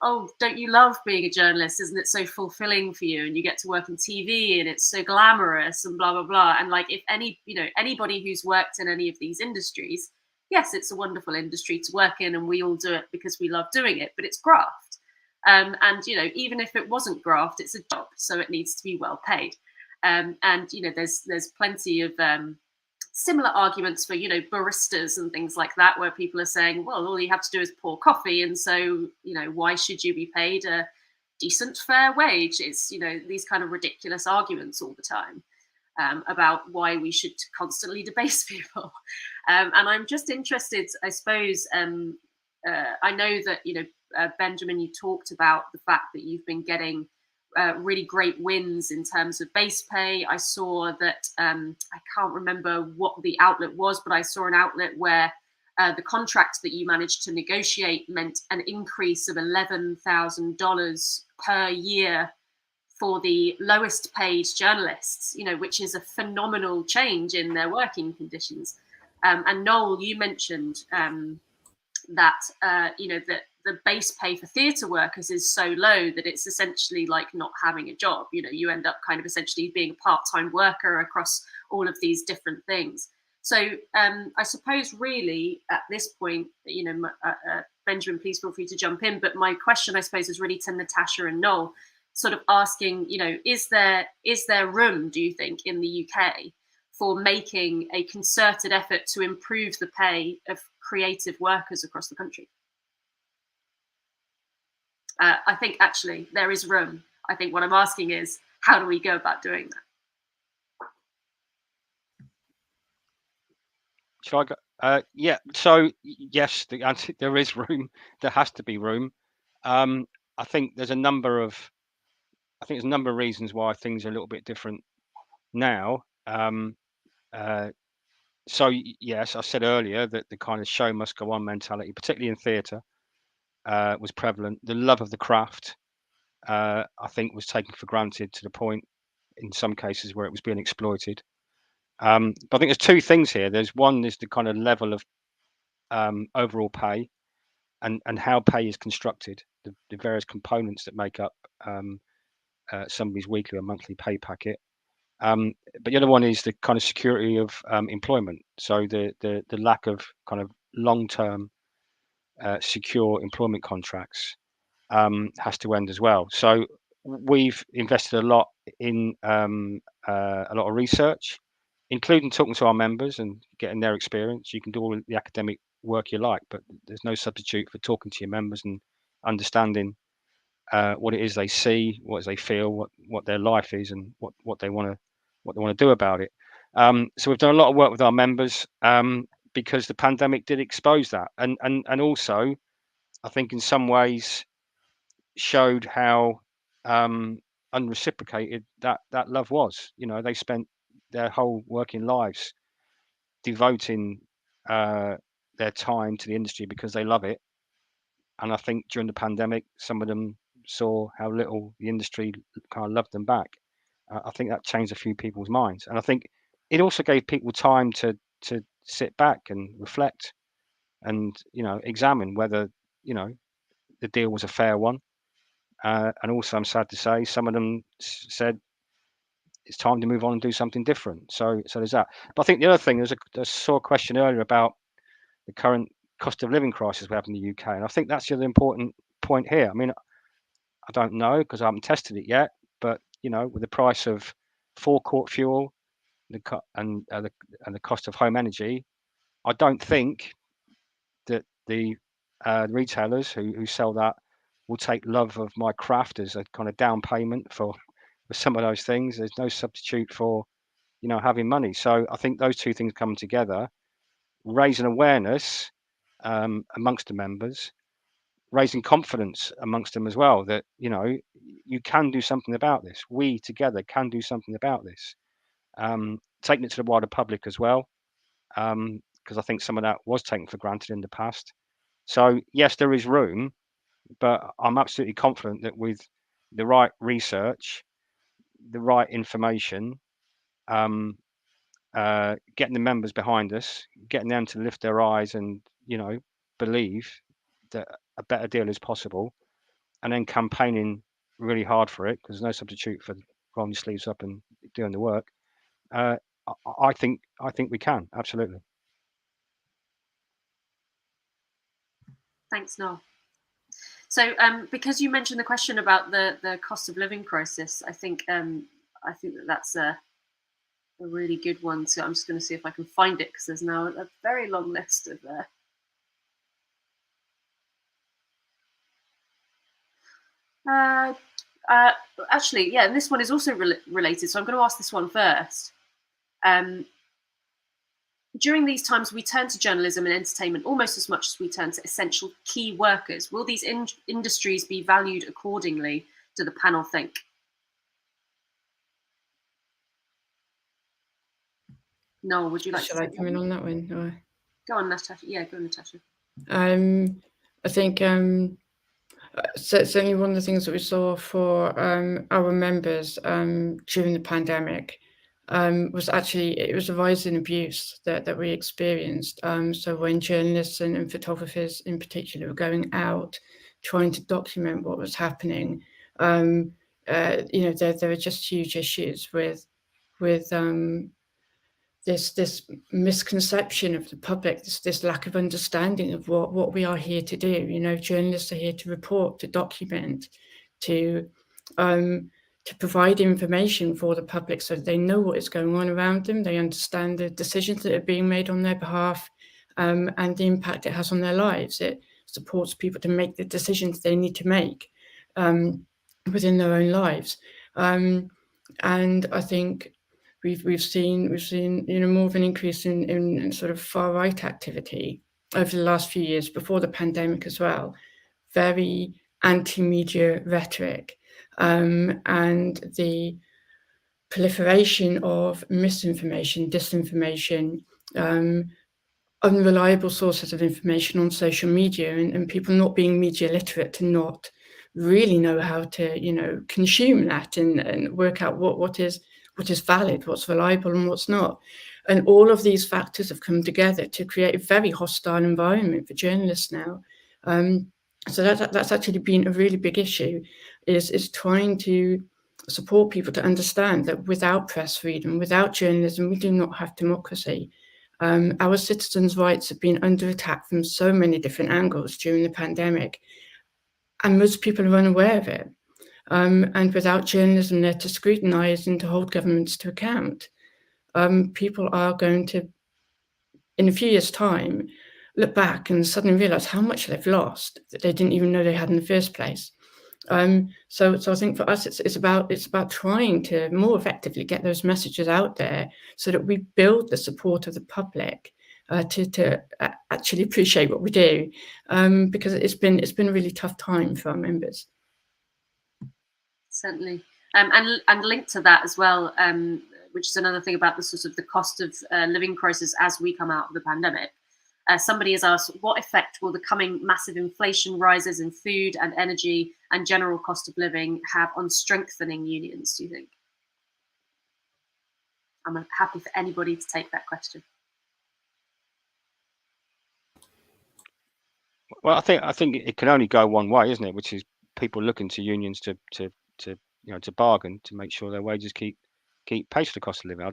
oh, don't you love being a journalist? Isn't it so fulfilling for you? And you get to work on TV and it's so glamorous and blah, blah, blah. And like, if anybody who's worked in any of these industries, yes, it's a wonderful industry to work in, and we all do it because we love doing it, but it's graft. And even if it wasn't graft, it's a job, so it needs to be well paid. There's plenty of similar arguments for baristas and things like that, where people are saying, well, all you have to do is pour coffee, and so why should you be paid a decent fair wage? It's these kind of ridiculous arguments all the time about why we should constantly debase people. And I'm just interested, I suppose. I know that Benjamin, you talked about the fact that you've been getting really great wins in terms of base pay. I saw that, I can't remember what the outlet was, but I saw an outlet where the contract that you managed to negotiate meant an increase of $11,000 per year for the lowest paid journalists, which is a phenomenal change in their working conditions. And Noel, you mentioned that the base pay for theatre workers is so low that it's essentially like not having a job. You end up kind of essentially being a part-time worker across all of these different things. So I suppose really at this point, Benjamin, please feel free to jump in. But my question, I suppose, is really to Natasha and Noel, sort of asking, is there room, do you think, in the UK for making a concerted effort to improve the pay of creative workers across the country? I think actually there is room. I think what I'm asking is, how do we go about doing that? Shall I go? Yeah. So yes, the answer, there is room. There has to be room. I think there's a number of reasons why things are a little bit different now. So yes, I said earlier that the kind of show must go on mentality, particularly in theatre, was prevalent. The love of the craft, I think, was taken for granted to the point, in some cases, where it was being exploited. But I think there's two things here. There's one is the kind of level of overall pay, and how pay is constructed, the various components that make up somebody's weekly or monthly pay packet. But the other one is the kind of security of employment. So the lack of kind of long-term secure employment contracts has to end as well. So we've invested a lot in a lot of research, including talking to our members and getting their experience. You can do all the academic work you like, but there's no substitute for talking to your members and understanding what it is they see, what they feel, what their life is, and what they want to do about it. So we've done a lot of work with our members because the pandemic did expose that, and also I think in some ways showed how unreciprocated that love was. You know, they spent their whole working lives devoting their time to the industry because they love it. And I think during the pandemic, some of them saw how little the industry kind of loved them back. I think that changed a few people's minds, and I think it also gave people time to sit back and reflect, and examine whether the deal was a fair one. And also, I'm sad to say, some of them said it's time to move on and do something different. So there's that. But I think the other thing, I saw a question earlier about the current cost of living crisis we have in the UK, and I think that's the other important point here. I mean, I don't know because I haven't tested it yet, but with the price of forecourt fuel, and the cost of home energy, I don't think that the retailers who sell that will take love of my craft as a kind of down payment for some of those things. There's no substitute for having money. So I think those two things come together, raising awareness amongst the members, raising confidence amongst them as well, that you can do something about this. We together can do something about this. Taking it to the wider public as well, because I think some of that was taken for granted in the past. So yes, there is room, but I'm absolutely confident that with the right research, the right information, getting the members behind us, getting them to lift their eyes and believe that a better deal is possible, and then campaigning really hard for it, because there's no substitute for rolling your sleeves up and doing the work. I think we can, absolutely. Thanks, Noel. So because you mentioned the question about the cost of living crisis, I think that's a really good one. So I'm just going to see if I can find it, because there's now a very long list of actually, yeah, and this one is also related, so I'm going to ask this one first. During these times, we turn to journalism and entertainment almost as much as we turn to essential key workers. Will these industries be valued accordingly, do the panel think? Noel, would you like Shall to I come in on that one? Or? Go on, Natasha. Yeah, go on, Natasha. I think certainly one of the things that we saw for our members during the pandemic was actually, it was a rise in abuse that we experienced. So when journalists and photographers in particular were going out trying to document what was happening, there were just huge issues with this misconception of the public, this lack of understanding of what we are here to do. Journalists are here to report, to document, to provide information for the public so that they know what is going on around them, they understand the decisions that are being made on their behalf, and the impact it has on their lives. It supports people to make the decisions they need to make within their own lives. And I think we've seen more of an increase in sort of far right activity over the last few years, before the pandemic as well. Very anti-media rhetoric, and the proliferation of misinformation, disinformation, unreliable sources of information on social media, and people not being media literate to not really know how to consume that and work out what is valid, what's reliable and what's not. And all of these factors have come together to create a very hostile environment for journalists now. So that's actually been a really big issue, is trying to support people to understand that without press freedom, without journalism, we do not have democracy. Our citizens' rights have been under attack from so many different angles during the pandemic, and most people are unaware of it. And without journalism there to scrutinise and to hold governments to account, people are going to, in a few years' time, look back and suddenly realise how much they've lost that they didn't even know they had in the first place. So I think for us, it's about trying to more effectively get those messages out there so that we build the support of the public to actually appreciate what we do, because it's been a really tough time for our members. Certainly, and linked to that as well, which is another thing about the sort of the cost of living crisis as we come out of the pandemic. Somebody has asked, what effect will the coming massive inflation rises in food and energy and general cost of living have on strengthening unions, do you think? I'm happy for anybody to take that question. Well, I think it can only go one way, isn't it? Which is people looking to unions to bargain to make sure their wages keep pace with the cost of living.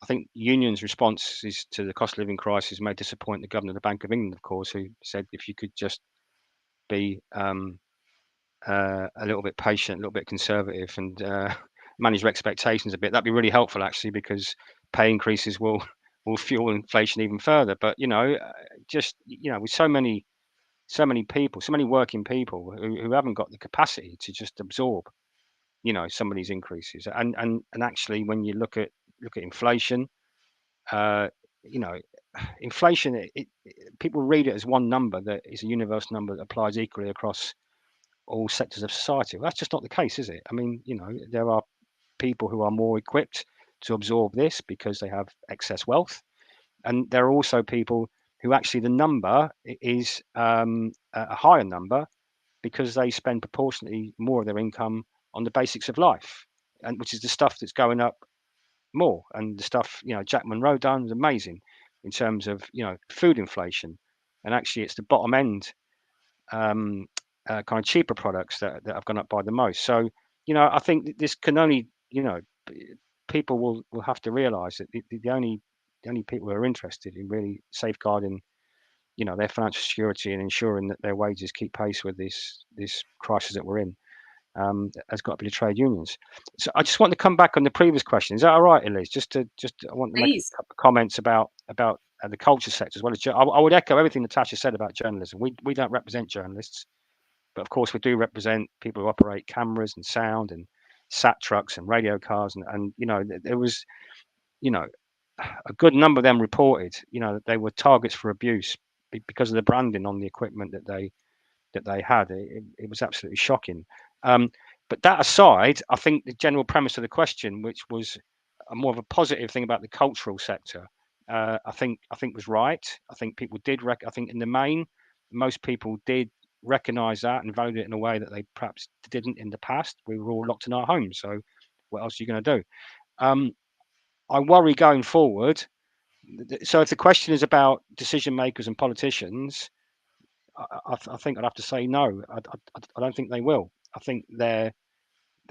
I think unions' responses to the cost of living crisis may disappoint the governor of the Bank of England, of course, who said if you could just be a little bit patient, a little bit conservative, and manage your expectations a bit, that'd be really helpful, actually, because pay increases will fuel inflation even further. But with so many people, so many working people who haven't got the capacity to just absorb, some of these increases, and actually, when you look at inflation, inflation, people read it as one number that is a universal number that applies equally across all sectors of society. Well, that's just not the case, is it? I mean, there are people who are more equipped to absorb this because they have excess wealth, and there are also people who actually the number is a higher number because they spend proportionately more of their income on the basics of life, and which is the stuff that's going up more. And the stuff Jack Monroe done was amazing in terms of food inflation, and actually it's the bottom end kind of cheaper products that have gone up by the most. So I think this can only people will have to realize that the only people who are interested in really safeguarding their financial security and ensuring that their wages keep pace with this crisis that we're in has got to be the trade unions. So I just want to come back on the previous question. Is that all right, Eliz? I want to make a couple of comments about the culture sector as well as I would echo everything Natasha said about journalism. We don't represent journalists, but of course we do represent people who operate cameras and sound and sat trucks and radio cars, and there was a good number of them reported that they were targets for abuse because of the branding on the equipment that they had. It was absolutely shocking. But that aside, I think the general premise of the question, which was more of a positive thing about the cultural sector, I think was right. I think people did. I think in the main, most people did recognise that and valued it in a way that they perhaps didn't in the past. We were all locked in our homes, so what else are you going to do? I worry going forward. So if the question is about decision makers and politicians, I think I'd have to say no. I don't think they will. I think their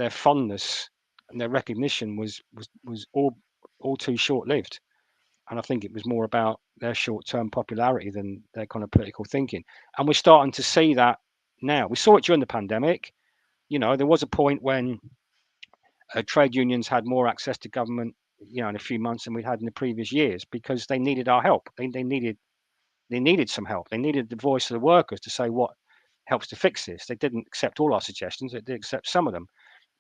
fondness and their recognition was all too short-lived, and I think it was more about their short-term popularity than their kind of political thinking. And we're starting to see that now. We saw it during the pandemic. You know, there was a point when trade unions had more access to government, you know, in a few months than we had in the previous years, because they needed our help. They needed some help. They needed the voice of the workers to say what helps to fix this. They didn't accept all our suggestions. They did accept some of them.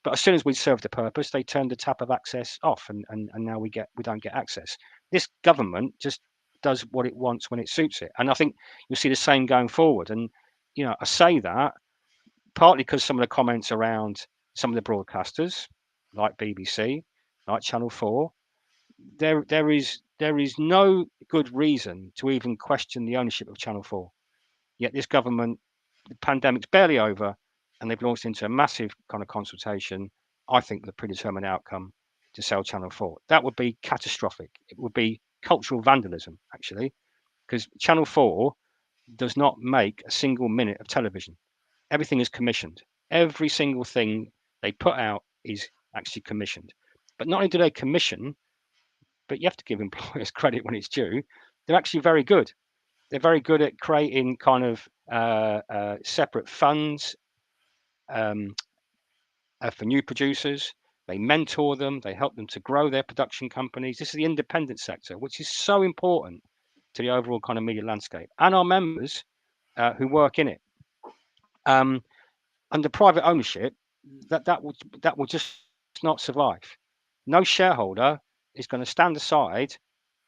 But as soon as we served the purpose, they turned the tap of access off, and now we don't get access. This government just does what it wants when it suits it, and I think you'll see the same going forward. And you know, I say that partly because some of the comments around some of the broadcasters, like BBC, like Channel 4, there is no good reason to even question the ownership of Channel 4. Yet this government, the pandemic's barely over, and they've launched into a massive kind of consultation, I think, with a predetermined outcome to sell Channel 4. That would be catastrophic. It would be cultural vandalism, actually, because Channel 4 does not make a single minute of television. Everything is commissioned. Every single thing they put out is actually commissioned. But not only do they commission, but you have to give employers credit when it's due. They're actually very good. They're very good at creating kind of separate funds for new producers. They mentor them. They help them to grow their production companies. This is the independent sector, which is so important to the overall kind of media landscape, and our members who work in it. Under private ownership, that will just not survive. No shareholder is going to stand aside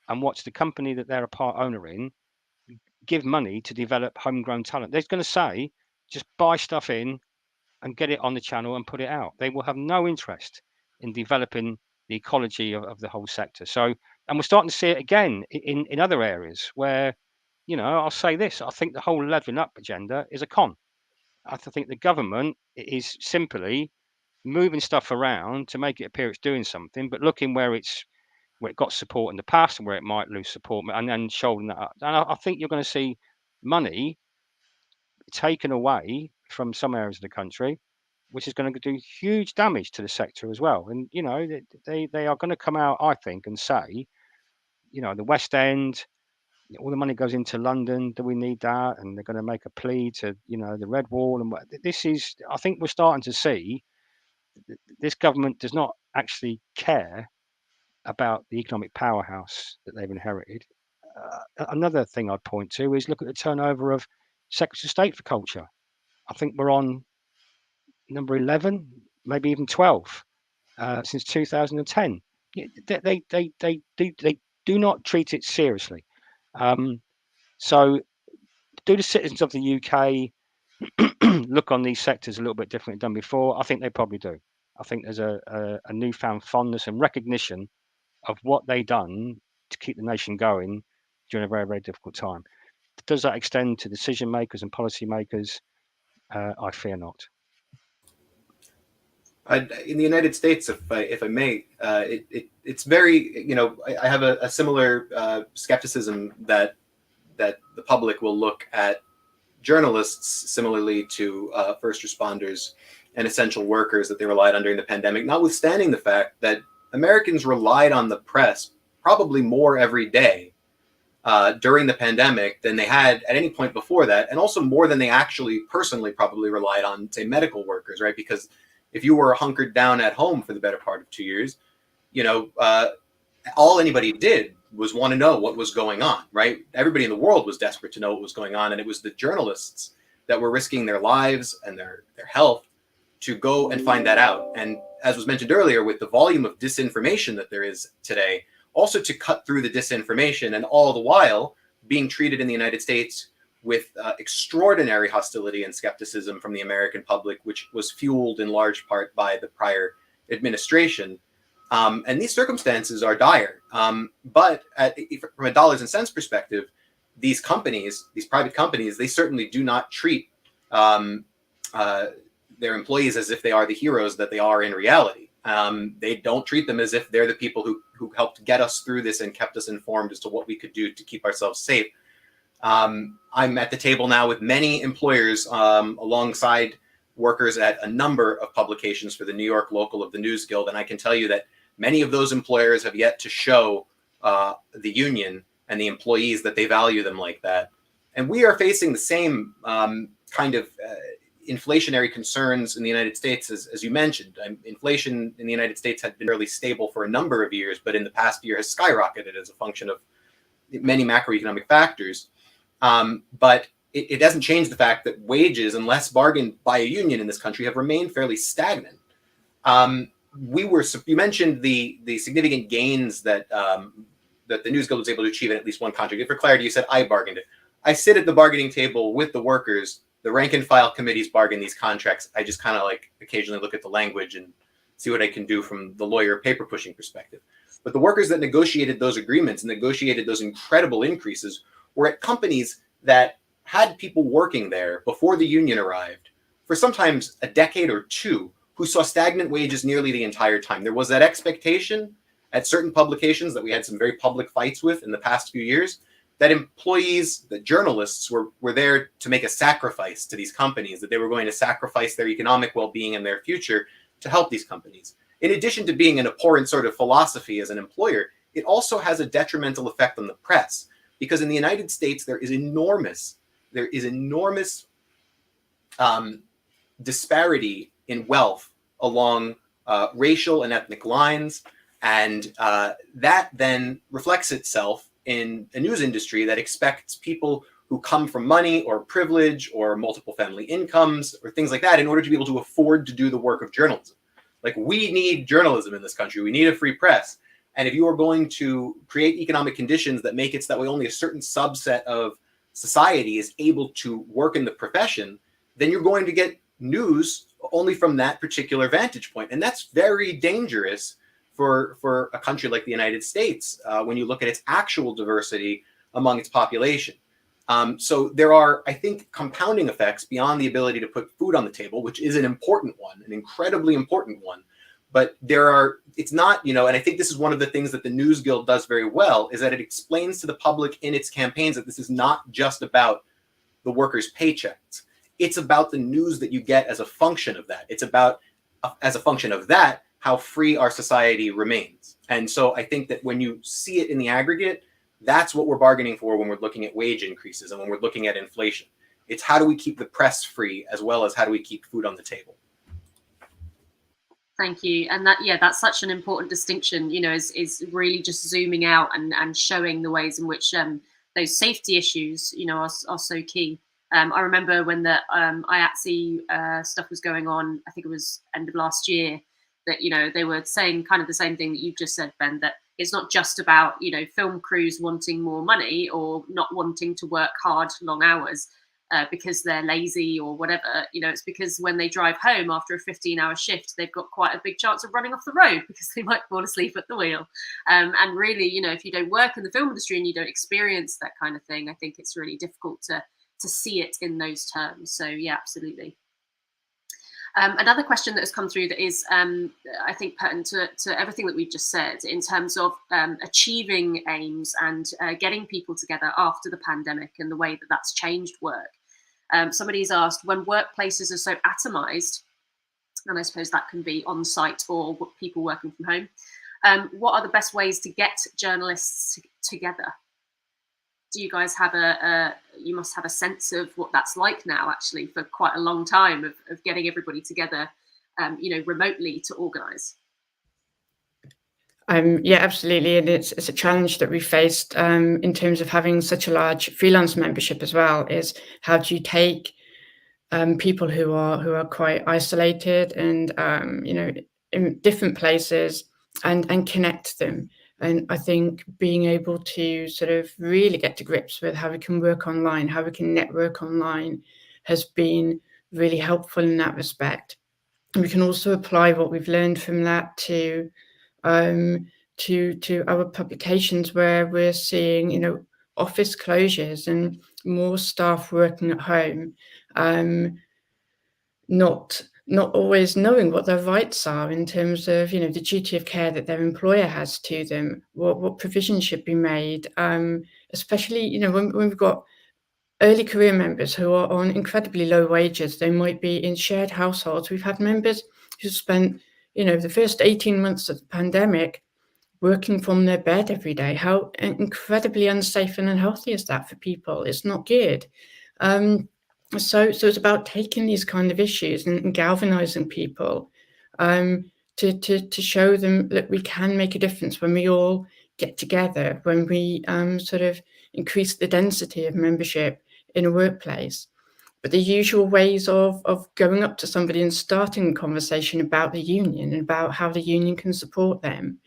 and watch the company that they're a part owner in give money to develop homegrown talent. They're going to say, just buy stuff in and get it on the channel and put it out. They will have no interest in developing the ecology of the whole sector. So, and we're starting to see it again in other areas where, you know, I'll say this, I think the whole levelling up agenda is a con. I think the government is simply moving stuff around to make it appear it's doing something, but looking where it got support in the past and where it might lose support, and then shouldering that up. And I think you're going to see money taken away from some areas of the country, which is going to do huge damage to the sector as well. And you know, they are going to come out, I think, and say, you know, the West End, all the money goes into London. Do we need that? And they're going to make a plea to, you know, the Red Wall. And this is, I think, we're starting to see this government does not actually care about the economic powerhouse that they've inherited. Another thing I'd point to is look at the turnover of Secretary of State for Culture. I think we're on number 11, maybe even 12 since 2010. They do not treat it seriously. So do the citizens of the UK look on these sectors a little bit differently than before? I think they probably do. I think there's a newfound fondness and recognition of what they've done to keep the nation going during a very, very difficult time. Does that extend to decision makers and policy makers? I fear not. In the United States, if I may, it's very, you know, I have a similar skepticism that the public will look at journalists similarly to first responders and essential workers that they relied on during the pandemic, notwithstanding the fact that Americans relied on the press probably more every day during the pandemic than they had at any point before that, and also more than they actually personally probably relied on, say, medical workers, right? Because if you were hunkered down at home for the better part of 2 years, you know, all anybody did was want to know what was going on, right? Everybody in the world was desperate to know what was going on, and it was the journalists that were risking their lives and their health to go and find that out. And as was mentioned earlier, with the volume of disinformation that there is today, also to cut through the disinformation, and all the while being treated in the United States with extraordinary hostility and skepticism from the American public, which was fueled in large part by the prior administration. And these circumstances are dire. But from a dollars and cents perspective, these companies, these private companies, they certainly do not treat their employees as if they are the heroes that they are in reality. They don't treat them as if they're the people who helped get us through this and kept us informed as to what we could do to keep ourselves safe. I'm at the table now with many employers alongside workers at a number of publications for the New York local of the News Guild. And I can tell you that many of those employers have yet to show the union and the employees that they value them like that. And we are facing the same kind of inflationary concerns in the United States, as you mentioned. Inflation in the United States had been fairly stable for a number of years, but in the past year has skyrocketed as a function of many macroeconomic factors. But it doesn't change the fact that wages, unless bargained by a union in this country, have remained fairly stagnant. You mentioned the significant gains that that the News Guild was able to achieve in at least one contract. For clarity, you said I bargained it. I sit at the bargaining table with the workers. The rank and file committees bargain these contracts. I just kind of like occasionally look at the language and see what I can do from the lawyer paper pushing perspective. But the workers that negotiated those agreements and negotiated those incredible increases were at companies that had people working there before the union arrived for sometimes a decade or two, who saw stagnant wages nearly the entire time. There was that expectation at certain publications that we had some very public fights with in the past few years, that employees, that journalists were there to make a sacrifice to these companies, that they were going to sacrifice their economic well-being and their future to help these companies. In addition to being an abhorrent sort of philosophy as an employer, it also has a detrimental effect on the press, because in the United States, there is enormous disparity in wealth along racial and ethnic lines. And that then reflects itself in a news industry that expects people who come from money or privilege or multiple family incomes or things like that in order to be able to afford to do the work of journalism. Like, we need journalism in this country. We need a free press. And if you are going to create economic conditions that make it so that way only a certain subset of society is able to work in the profession, then you're going to get news only from that particular vantage point. And that's very dangerous for a country like the United States when you look at its actual diversity among its population. So there are, I think, compounding effects beyond the ability to put food on the table, which is an important one, an incredibly important one. But it's not, and I think this is one of the things that the News Guild does very well, is that it explains to the public in its campaigns that this is not just about the workers' paychecks. It's about the news that you get as a function of that. It's about, as a function of that, how free our society remains. And so I think that when you see it in the aggregate, that's what we're bargaining for when we're looking at wage increases and when we're looking at inflation. It's how do we keep the press free, as well as how do we keep food on the table. Thank you. And that's such an important distinction, is really just zooming out and showing the ways in which those safety issues, are so key. I remember when the IATSE stuff was going on, I think it was end of last year, that, they were saying kind of the same thing that you've just said, Ben, that it's not just about, film crews wanting more money or not wanting to work hard, long hours because they're lazy or whatever. It's because when they drive home after a 15-hour shift, they've got quite a big chance of running off the road because they might fall asleep at the wheel. And really, if you don't work in the film industry and you don't experience that kind of thing, I think it's really difficult to see it in those terms. So yeah, absolutely. Another question that has come through that is, I think, pertinent to everything that we've just said in terms of achieving aims and getting people together after the pandemic and the way that that's changed work. Somebody's asked, when workplaces are so atomized, and I suppose that can be on site or people working from home, what are the best ways to get journalists together? Do you guys have you must have a sense of what that's like now, actually, for quite a long time of getting everybody together, remotely to organise? Yeah, absolutely. And it's a challenge that we faced in terms of having such a large freelance membership as well, is how do you take people who are quite isolated and, in different places and connect them. And I think being able to sort of really get to grips with how we can work online, how we can network online, has been really helpful in that respect. And we can also apply what we've learned from that to our publications, where we're seeing, office closures and more staff working at home, not always knowing what their rights are in terms of, the duty of care that their employer has to them, what provisions should be made, especially, when we've got early career members who are on incredibly low wages. They might be in shared households. We've had members who spent, the first 18 months of the pandemic working from their bed every day. How incredibly unsafe and unhealthy is that for people? It's not good. So it's about taking these kind of issues and galvanizing people to show them that we can make a difference when we all get together, when we sort of increase the density of membership in a workplace. But the usual ways of going up to somebody and starting a conversation about the union and about how the union can support them,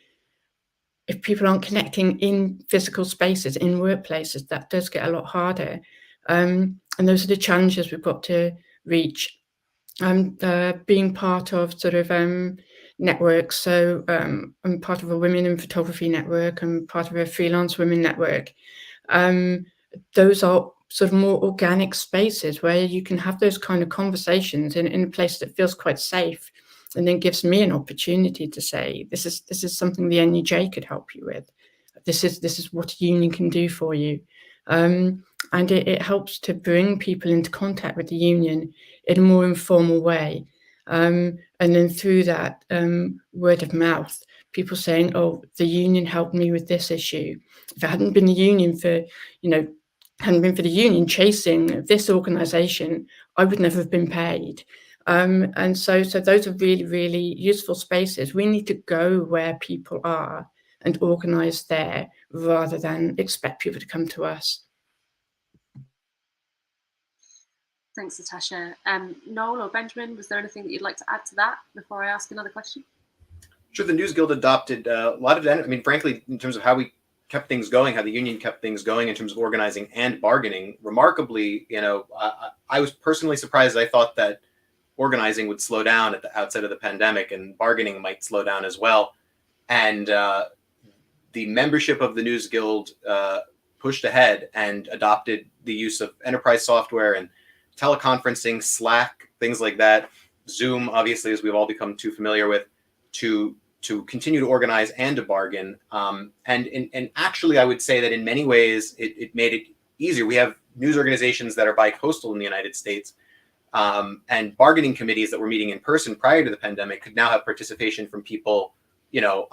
if people aren't connecting in physical spaces, in workplaces, that does get a lot harder. And those are the challenges we've got to reach. Being part of sort of networks. So I'm part of a Women in Photography network. I'm part of a freelance women network. Those are sort of more organic spaces where you can have those kind of conversations in a place that feels quite safe, and then gives me an opportunity to say, this is something the NUJ could help you with. This is what a union can do for you. And it helps to bring people into contact with the union in a more informal way. And then through that word of mouth, people saying, oh, the union helped me with this issue. If it hadn't been the union hadn't been for the union chasing this organisation, I would never have been paid. And so those are really, really useful spaces. We need to go where people are and organise there rather than expect people to come to us. Thanks, Natasha. Noel or Benjamin, was there anything that you'd like to add to that before I ask another question? Sure. The News Guild adopted a lot of, I mean, frankly, in terms of how we kept things going, how the union kept things going in terms of organizing and bargaining, remarkably, I was personally surprised. I thought that organizing would slow down at the outset of the pandemic and bargaining might slow down as well. And the membership of the News Guild pushed ahead and adopted the use of enterprise software and teleconferencing, Slack, things like that, Zoom, obviously, as we've all become too familiar with, to continue to organize and to bargain. And actually, I would say that in many ways, it made it easier. We have news organizations that are bi-coastal in the United States, and bargaining committees that were meeting in person prior to the pandemic could now have participation from people,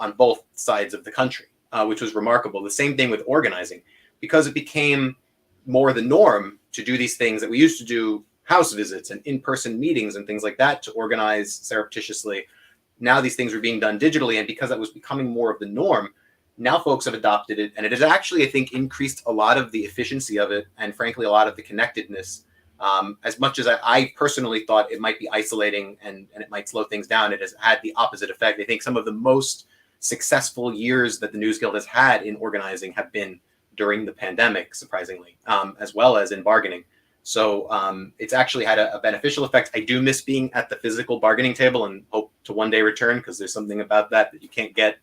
on both sides of the country, which was remarkable. The same thing with organizing, because it became more the norm to do these things that we used to do, house visits and in-person meetings and things like that, to organize surreptitiously. Now these things were being done digitally, and because that was becoming more of the norm, now folks have adopted it, and it has actually, I think, increased a lot of the efficiency of it, and frankly, a lot of the connectedness. As much as I personally thought it might be isolating and it might slow things down, it has had the opposite effect. I think some of the most successful years that the News Guild has had in organizing have been during the pandemic, surprisingly, as well as in bargaining. So it's actually had a beneficial effect. I do miss being at the physical bargaining table and hope to one day return, because there's something about that you can't get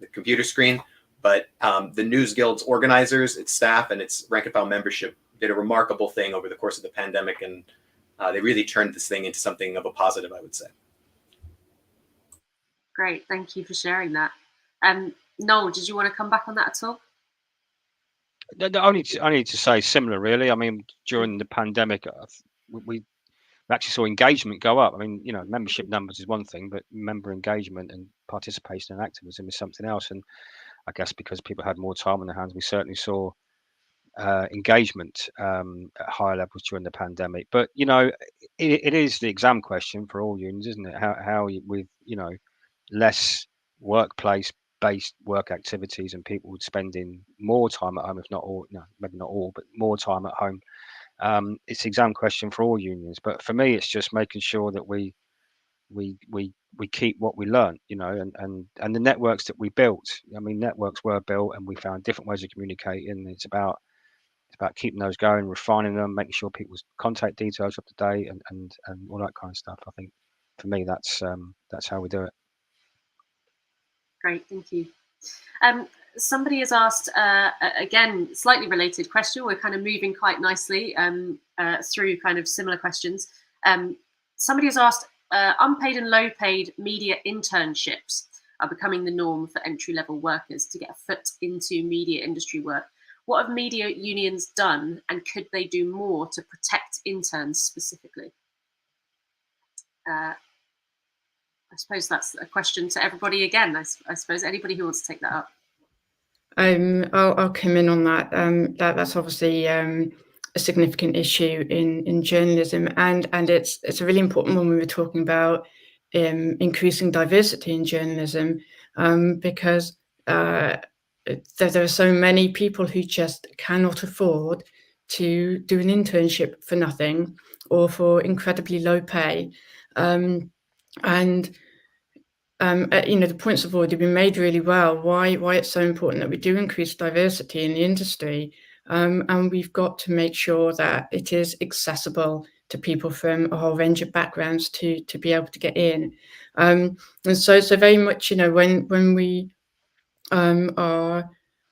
the computer screen. But the News Guild's organizers, its staff, and its rank and file membership did a remarkable thing over the course of the pandemic, and they really turned this thing into something of a positive, I would say. Great, thank you for sharing that. Noel, did you want to come back on that at all? I need to say similar, really. I mean, during the pandemic, we actually saw engagement go up. I mean, membership numbers is one thing, but member engagement and participation and activism is something else. And I guess because people had more time on their hands, we certainly saw engagement at higher levels during the pandemic. But it is the exam question for all unions, isn't it? How with less workplace-based work activities and people spending more time at home, if not all, no, maybe not all, but more time at home. It's the exam question for all unions. But for me, it's just making sure that we keep what we learned, and the networks that we built. I mean, networks were built, and we found different ways of communicating. It's about keeping those going, refining them, making sure people's contact details are up to date, and all that kind of stuff. I think for me, that's how we do it. Great, thank you. Somebody has asked, again, slightly related question. We're kind of moving quite nicely through kind of similar questions. Somebody has asked, unpaid and low paid media internships are becoming the norm for entry-level workers to get a foot into media industry work. What have media unions done, and could they do more to protect interns specifically? I suppose that's a question to everybody again. I suppose anybody who wants to take that up. I'll come in on that. That's obviously a significant issue in journalism, and it's a really important one when we're talking about increasing diversity in journalism, because there are so many people who just cannot afford to do an internship for nothing or for incredibly low pay, and the points have already been made really well. Why it's so important that we do increase diversity in the industry, and we've got to make sure that it is accessible to people from a whole range of backgrounds to be able to get in. And so very much, when we are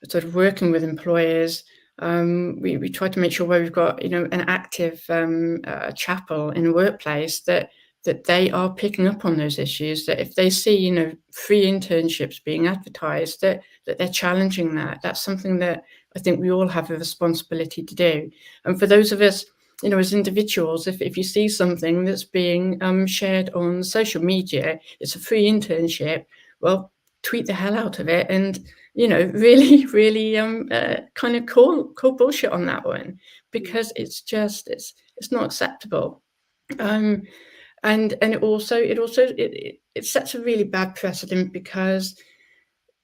sort of working with employers, we try to make sure where we've got an active chapel in the workplace that they are picking up on those issues, that if they see free internships being advertised, that they're challenging that. That's something that I think we all have a responsibility to do. And for those of us as individuals, if you see something that's being shared on social media, it's a free internship, well, tweet the hell out of it and really kind of call bullshit on that one, because it's not acceptable. And it also sets a really bad precedent, because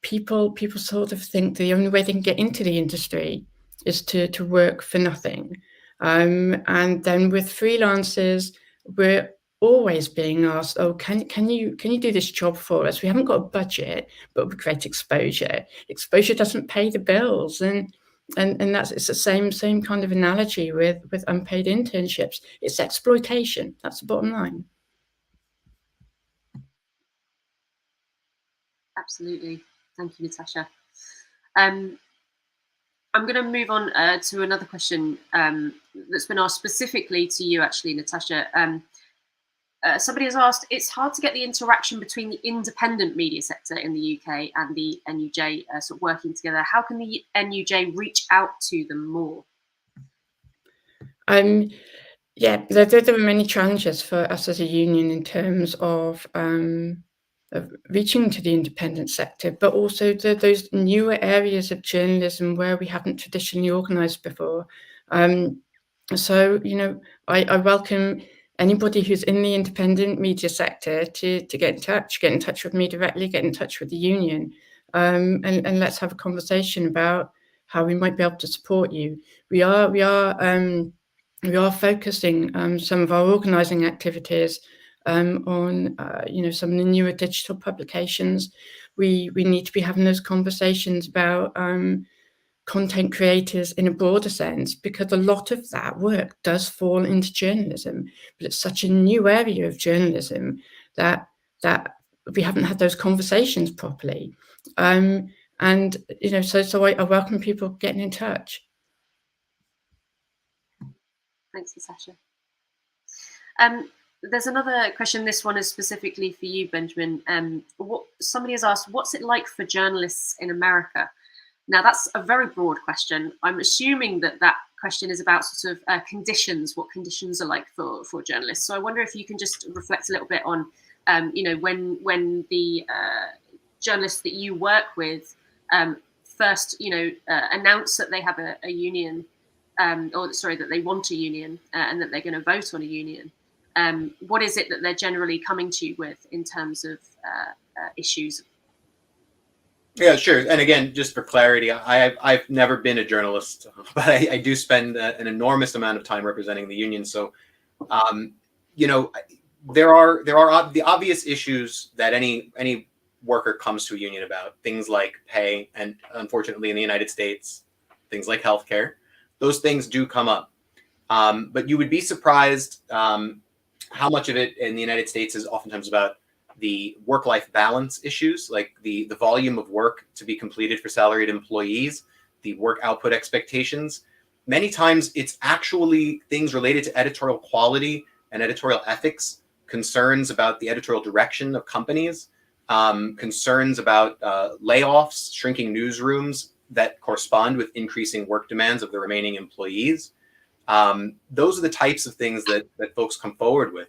people sort of think the only way they can get into the industry is to work for nothing. And then with freelancers, we're always being asked, oh, can you do this job for us? We haven't got a budget, but we create exposure. Exposure doesn't pay the bills, and it's the same kind of analogy with unpaid internships. It's exploitation. That's the bottom line. Absolutely. Thank you, Natasha. I'm going to move on to another question that's been asked specifically to you, actually, Natasha. Somebody has asked, it's hard to get the interaction between the independent media sector in the UK and the NUJ sort of working together. How can the NUJ reach out to them more? Yeah, there are many challenges for us as a union in terms of reaching to the independent sector, but also those newer areas of journalism where we haven't traditionally organised before. So, I welcome anybody who's in the independent media sector to get in touch with me directly, get in touch with the union, and let's have a conversation about how we might be able to support you. We are focusing some of our organising activities on some of the newer digital publications. We need to be having those conversations about content creators in a broader sense, because a lot of that work does fall into journalism, but it's such a new area of journalism that we haven't had those conversations properly. So I welcome people getting in touch. Thanks, Natasha. There's another question. This one is specifically for you, Benjamin. Somebody has asked, what's it like for journalists in America? Now, that's a very broad question. I'm assuming that question is about sort of conditions, what conditions are like for journalists. So I wonder if you can just reflect a little bit on, when the journalists that you work with first, announce that they have a union, that they want a union and that they're going to vote on a union. What is it that they're generally coming to you with in terms of issues? Yeah, sure. And again, just for clarity, I've never been a journalist, but I do spend an enormous amount of time representing the union. So, there are the obvious issues that any worker comes to a union about, things like pay, and unfortunately in the United States, things like healthcare. Those things do come up, but you would be surprised how much of it in the United States is oftentimes about the work-life balance issues, like the volume of work to be completed for salaried employees, the work output expectations. Many times it's actually things related to editorial quality and editorial ethics, concerns about the editorial direction of companies, concerns about layoffs, shrinking newsrooms that correspond with increasing work demands of the remaining employees. Those are the types of things that folks come forward with.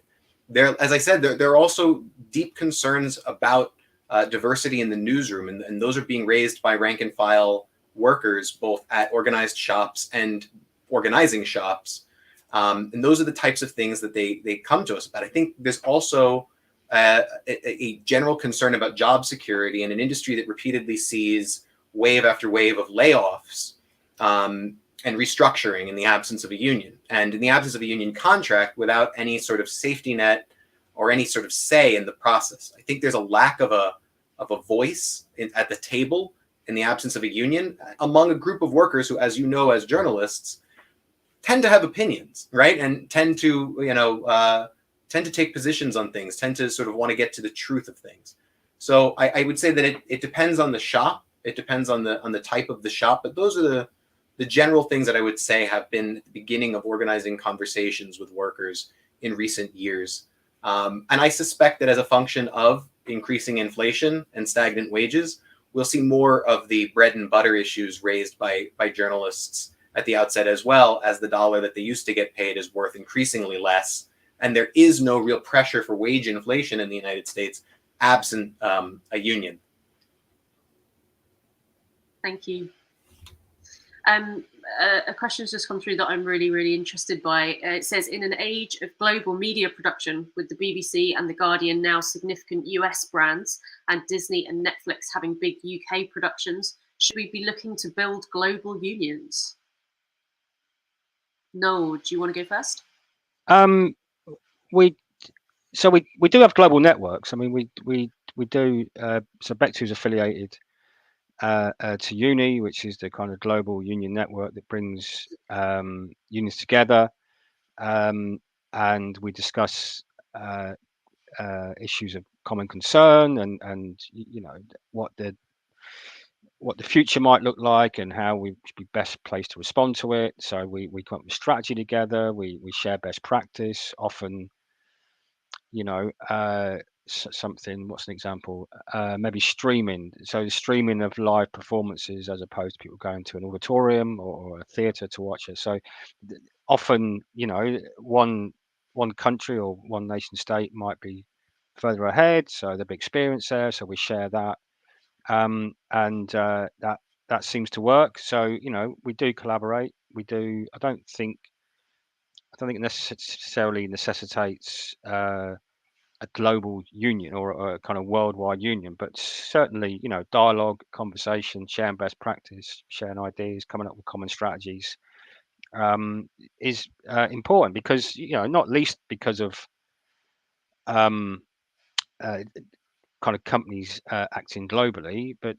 As I said, there are also deep concerns about diversity in the newsroom, and those are being raised by rank and file workers, both at organized shops and organizing shops. And those are the types of things that they come to us about. I think there's also a general concern about job security in an industry that repeatedly sees wave after wave of layoffs and restructuring in the absence of a union. And in the absence of a union contract, without any sort of safety net or any sort of say in the process. I think there's a lack of a voice at the table in the absence of a union among a group of workers who, as you know, as journalists, tend to have opinions, right? And tend to, tend to take positions on things, tend to sort of want to get to the truth of things. So I would say that it depends on the shop. It depends on the type of the shop, but those are the general things that I would say have been at the beginning of organizing conversations with workers in recent years. And I suspect that as a function of increasing inflation and stagnant wages, we'll see more of the bread and butter issues raised by journalists at the outset, as well as the dollar that they used to get paid is worth increasingly less. And there is no real pressure for wage inflation in the United States absent a union. Thank you. A question has just come through that I'm really, really interested by. It says, in an age of global media production, with the BBC and The Guardian now significant US brands, and Disney and Netflix having big UK productions, should we be looking to build global unions? Noel, do you want to go first? We do have global networks. I mean, we do. So BECTU is affiliated to UNI, which is the kind of global union network that brings unions together, and we discuss issues of common concern and what the future might look like and how we should be best placed to respond to it. So we come up with strategy together. We share best practice. Often, something. What's an example? Maybe streaming. So the streaming of live performances as opposed to people going to an auditorium or a theatre to watch it. So often, one country or one nation state might be further ahead, so there'll be experience there. So we share that. And that seems to work. So we do collaborate. We do. I don't think it necessarily necessitates a global union or a kind of worldwide union, but certainly dialogue, conversation, sharing best practice, sharing ideas, coming up with common strategies is important because not least because of kind of companies acting globally, but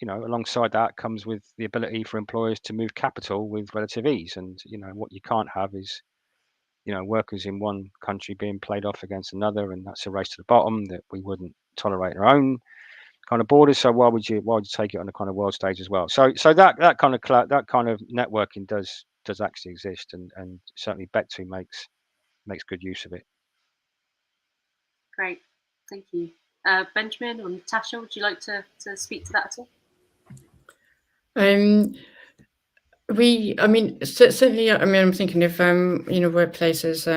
alongside that comes with the ability for employers to move capital with relative ease. And what you can't have is workers in one country being played off against another, and that's a race to the bottom that we wouldn't tolerate in our own kind of borders. So why would you take it on a kind of world stage as well? So that kind of networking does actually exist, and certainly BECTU makes good use of it. Great, thank you. Benjamin or Natasha, would you like to speak to that at all? Certainly. I'm thinking of workplaces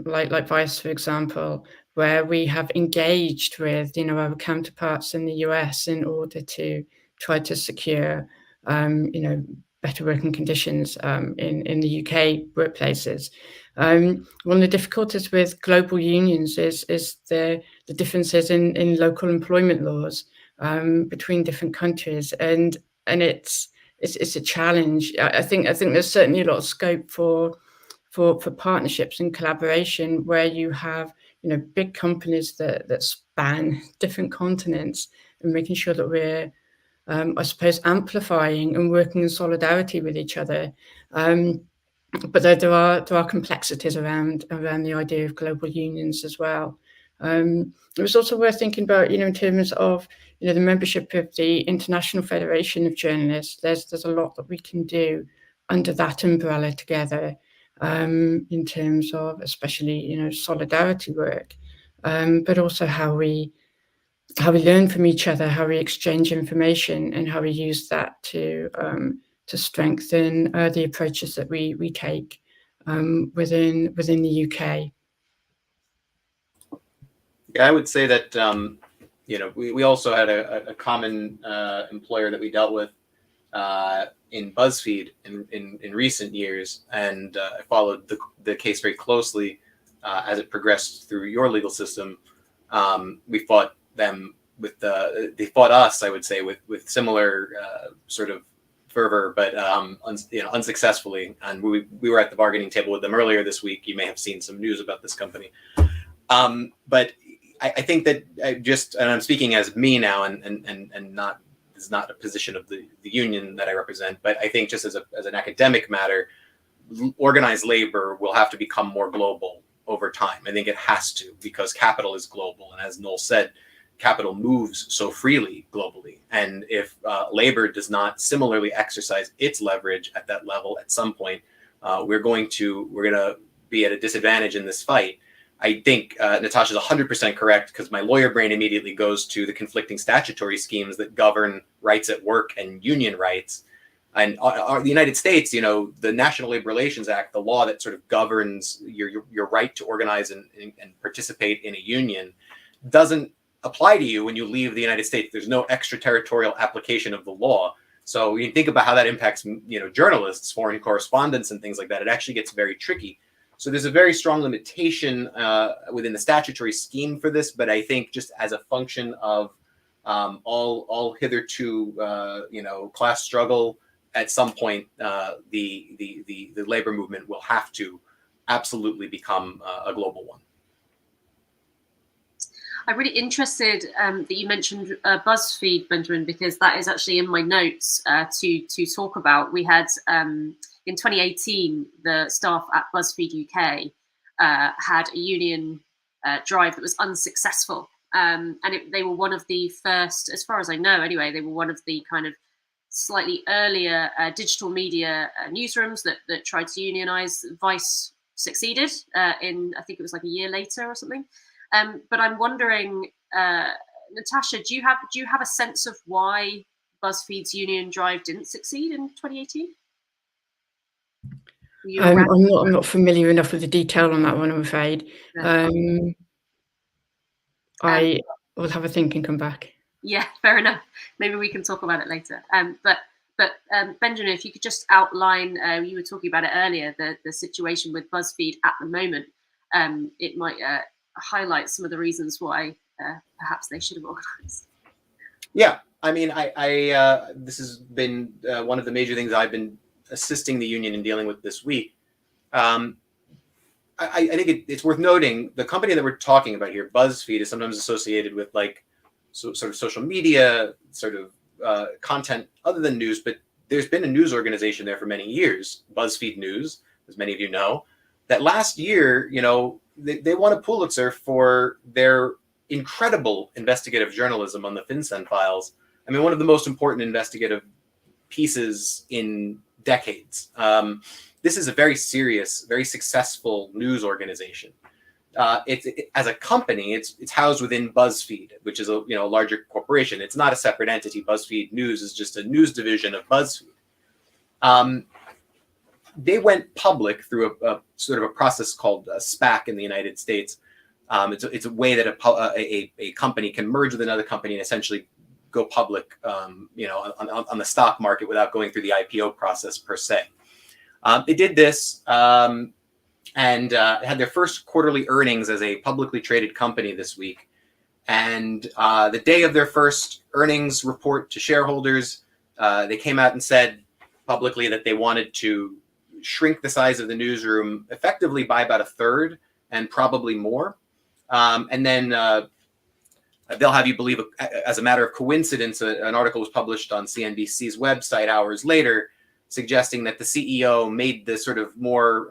like Vice, for example, where we have engaged with our counterparts in the US in order to try to secure better working conditions in the UK workplaces. One of the difficulties with global unions is the differences in local employment laws between different countries, and it's a challenge. I think there's certainly a lot of scope for partnerships and collaboration where you have big companies that span different continents, and making sure that we're I suppose amplifying and working in solidarity with each other. But there are complexities around the idea of global unions as well. It was also worth thinking about, in terms of the membership of the International Federation of Journalists. There's a lot that we can do under that umbrella together, in terms of especially solidarity work, but also how we learn from each other, how we exchange information, and how we use that to strengthen the approaches that we take within the UK. Yeah, I would say that we also had a common employer that we dealt with in BuzzFeed in recent years, and I followed the case very closely as it progressed through your legal system. We fought them they fought us, I would say, with similar sort of fervor, but unsuccessfully. And we were at the bargaining table with them earlier this week. You may have seen some news about this company. But I think that and I'm speaking as me now, and not is not a position of the union that I represent, but I think just as an academic matter, organized labor will have to become more global over time. I think it has to, because capital is global, and as Noel said, capital moves so freely globally. And if labor does not similarly exercise its leverage at that level, at some point, we're going to be at a disadvantage in this fight. I think Natasha is 100% correct, because my lawyer brain immediately goes to the conflicting statutory schemes that govern rights at work and union rights. And the United States, the National Labor Relations Act, the law that sort of governs your right to organize and participate in a union, doesn't apply to you when you leave the United States. There's no extraterritorial application of the law. So you think about how that impacts, journalists, foreign correspondents, and things like that. It actually gets very tricky. So there's a very strong limitation within the statutory scheme for this, but I think just as a function of all hitherto class struggle, at some point the labor movement will have to absolutely become a global one. I'm really interested that you mentioned BuzzFeed, Benjamin, because that is actually in my notes to talk about. We had in 2018, the staff at BuzzFeed UK had a union drive that was unsuccessful. And they were one of the first, as far as I know anyway, they were one of the kind of slightly earlier digital media newsrooms that tried to unionize. Vice succeeded in, I think it was like a year later or something. But I'm wondering, Natasha, do you have a sense of why BuzzFeed's union drive didn't succeed in 2018? I'm not familiar enough with the detail on that one, I'm afraid. I will have a think and come back. Yeah, fair enough. Maybe we can talk about it later. But Benjamin, if you could just outline, you were talking about it earlier, the situation with BuzzFeed at the moment. It might highlight some of the reasons why perhaps they should have organized. Yeah, I mean, I this has been one of the major things I've been assisting the union in dealing with this week. I think it's worth noting the company that we're talking about here, BuzzFeed, is sometimes associated with sort of social media, sort of content other than news, but there's been a news organization there for many years, BuzzFeed News, as many of you know, that last year, they won a Pulitzer for their incredible investigative journalism on the FinCEN files. I mean, one of the most important investigative pieces in decades. This is a very serious, very successful news organization. As a company, it's housed within BuzzFeed, which is a larger corporation. It's not a separate entity. BuzzFeed News is just a news division of BuzzFeed. They went public through a sort of a process called a SPAC in the United States. It's a way that a company can merge with another company and essentially go public, on the stock market without going through the IPO process per se. They did this and had their first quarterly earnings as a publicly traded company this week. And the day of their first earnings report to shareholders, they came out and said publicly that they wanted to shrink the size of the newsroom effectively by about a third and probably more. And then they'll have you believe, as a matter of coincidence, an article was published on CNBC's website hours later, suggesting that the CEO made the sort of more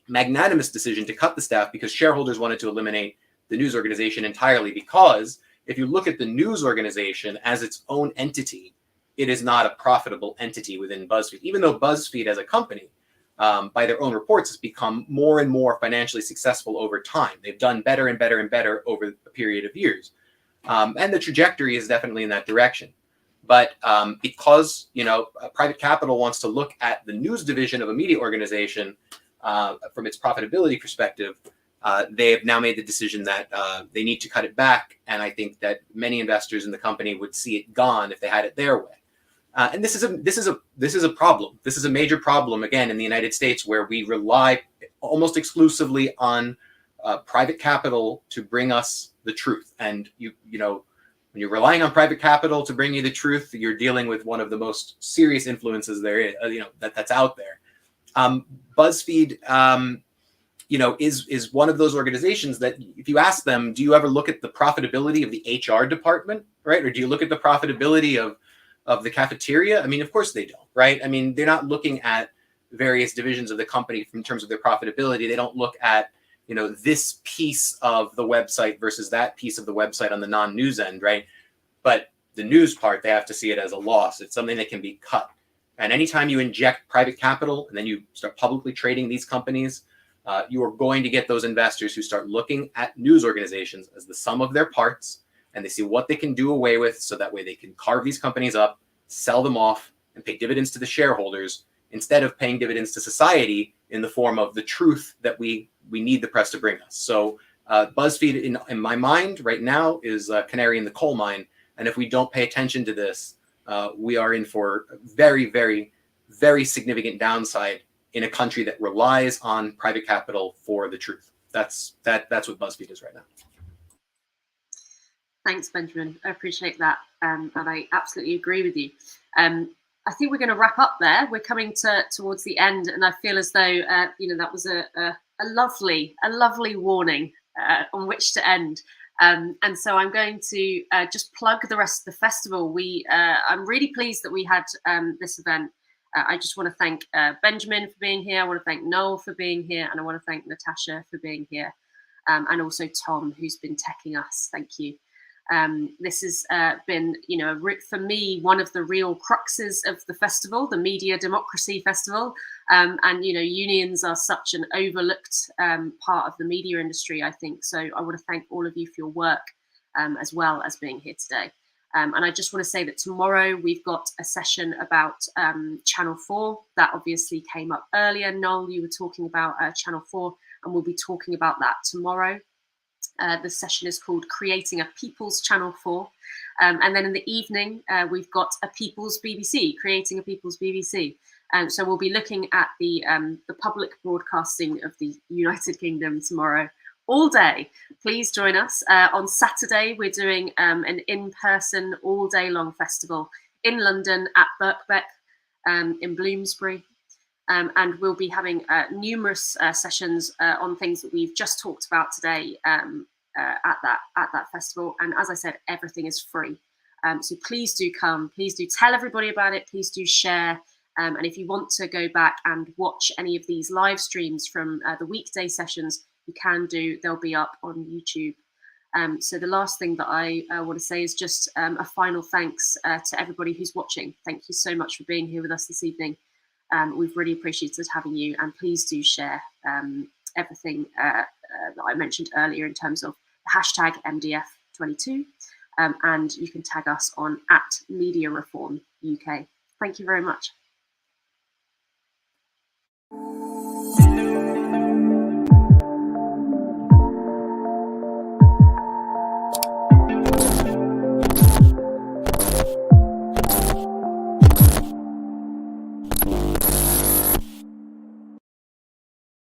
magnanimous decision to cut the staff because shareholders wanted to eliminate the news organization entirely. Because if you look at the news organization as its own entity, it is not a profitable entity within BuzzFeed, even though BuzzFeed as a company, by their own reports, has become more and more financially successful over time. They've done better and better and better over a period of years. And the trajectory is definitely in that direction. But because, private capital wants to look at the news division of a media organization from its profitability perspective, they have now made the decision that they need to cut it back. And I think that many investors in the company would see it gone if they had it their way. And this is a problem. This is a major problem, again, in the United States, where we rely almost exclusively on private capital to bring us the truth. And you know, when you're relying on private capital to bring you the truth, you're dealing with one of the most serious influences there is, that's out there. BuzzFeed, is one of those organizations that if you ask them, do you ever look at the profitability of the HR department, right? Or do you look at the profitability of the cafeteria? I mean, of course they don't, right? I mean, they're not looking at various divisions of the company in terms of their profitability. They don't look at, this piece of the website versus that piece of the website on the non-news end, right? But the news part, they have to see it as a loss. It's something that can be cut. And anytime you inject private capital and then you start publicly trading these companies, you are going to get those investors who start looking at news organizations as the sum of their parts, and they see what they can do away with, so that way they can carve these companies up, sell them off, and pay dividends to the shareholders, instead of paying dividends to society in the form of the truth that we need the press to bring us. So BuzzFeed, in my mind right now, is a canary in the coal mine. And if we don't pay attention to this, we are in for a very, very, very significant downside in a country that relies on private capital for the truth. That's what BuzzFeed is right now. Thanks, Benjamin. I appreciate that. And I absolutely agree with you. I think we're going to wrap up there. We're coming towards the end, and I feel as though that was a lovely warning on which to end. And so I'm going to just plug the rest of the festival. I'm really pleased that we had this event. I just want to thank Benjamin for being here. I want to thank Noel for being here, and I want to thank Natasha for being here, and also Tom, who's been teching us. Thank you. This has been, for me, one of the real cruxes of the festival, the Media Democracy Festival. And, unions are such an overlooked part of the media industry, I think. So I want to thank all of you for your work, as well as being here today. And I just want to say that tomorrow we've got a session about Channel 4. That obviously came up earlier. Noel, you were talking about Channel 4, and we'll be talking about that tomorrow. The session is called Creating a People's Channel 4. And then in the evening, we've got a People's BBC, Creating a People's BBC. So we'll be looking at the public broadcasting of the United Kingdom tomorrow, all day. Please join us. On Saturday, we're doing an in-person, all-day-long festival in London at Birkbeck in Bloomsbury. And we'll be having numerous sessions on things that we've just talked about today at that festival. And as I said, everything is free. So please do come. Please do tell everybody about it. Please do share. And if you want to go back and watch any of these live streams from the weekday sessions, you can do. They'll be up on YouTube. So the last thing that I want to say is just a final thanks to everybody who's watching. Thank you so much for being here with us this evening. We've really appreciated having you, and please do share everything that I mentioned earlier in terms of the hashtag MDF22, and you can tag us on @MediaReformUK. Thank you very much.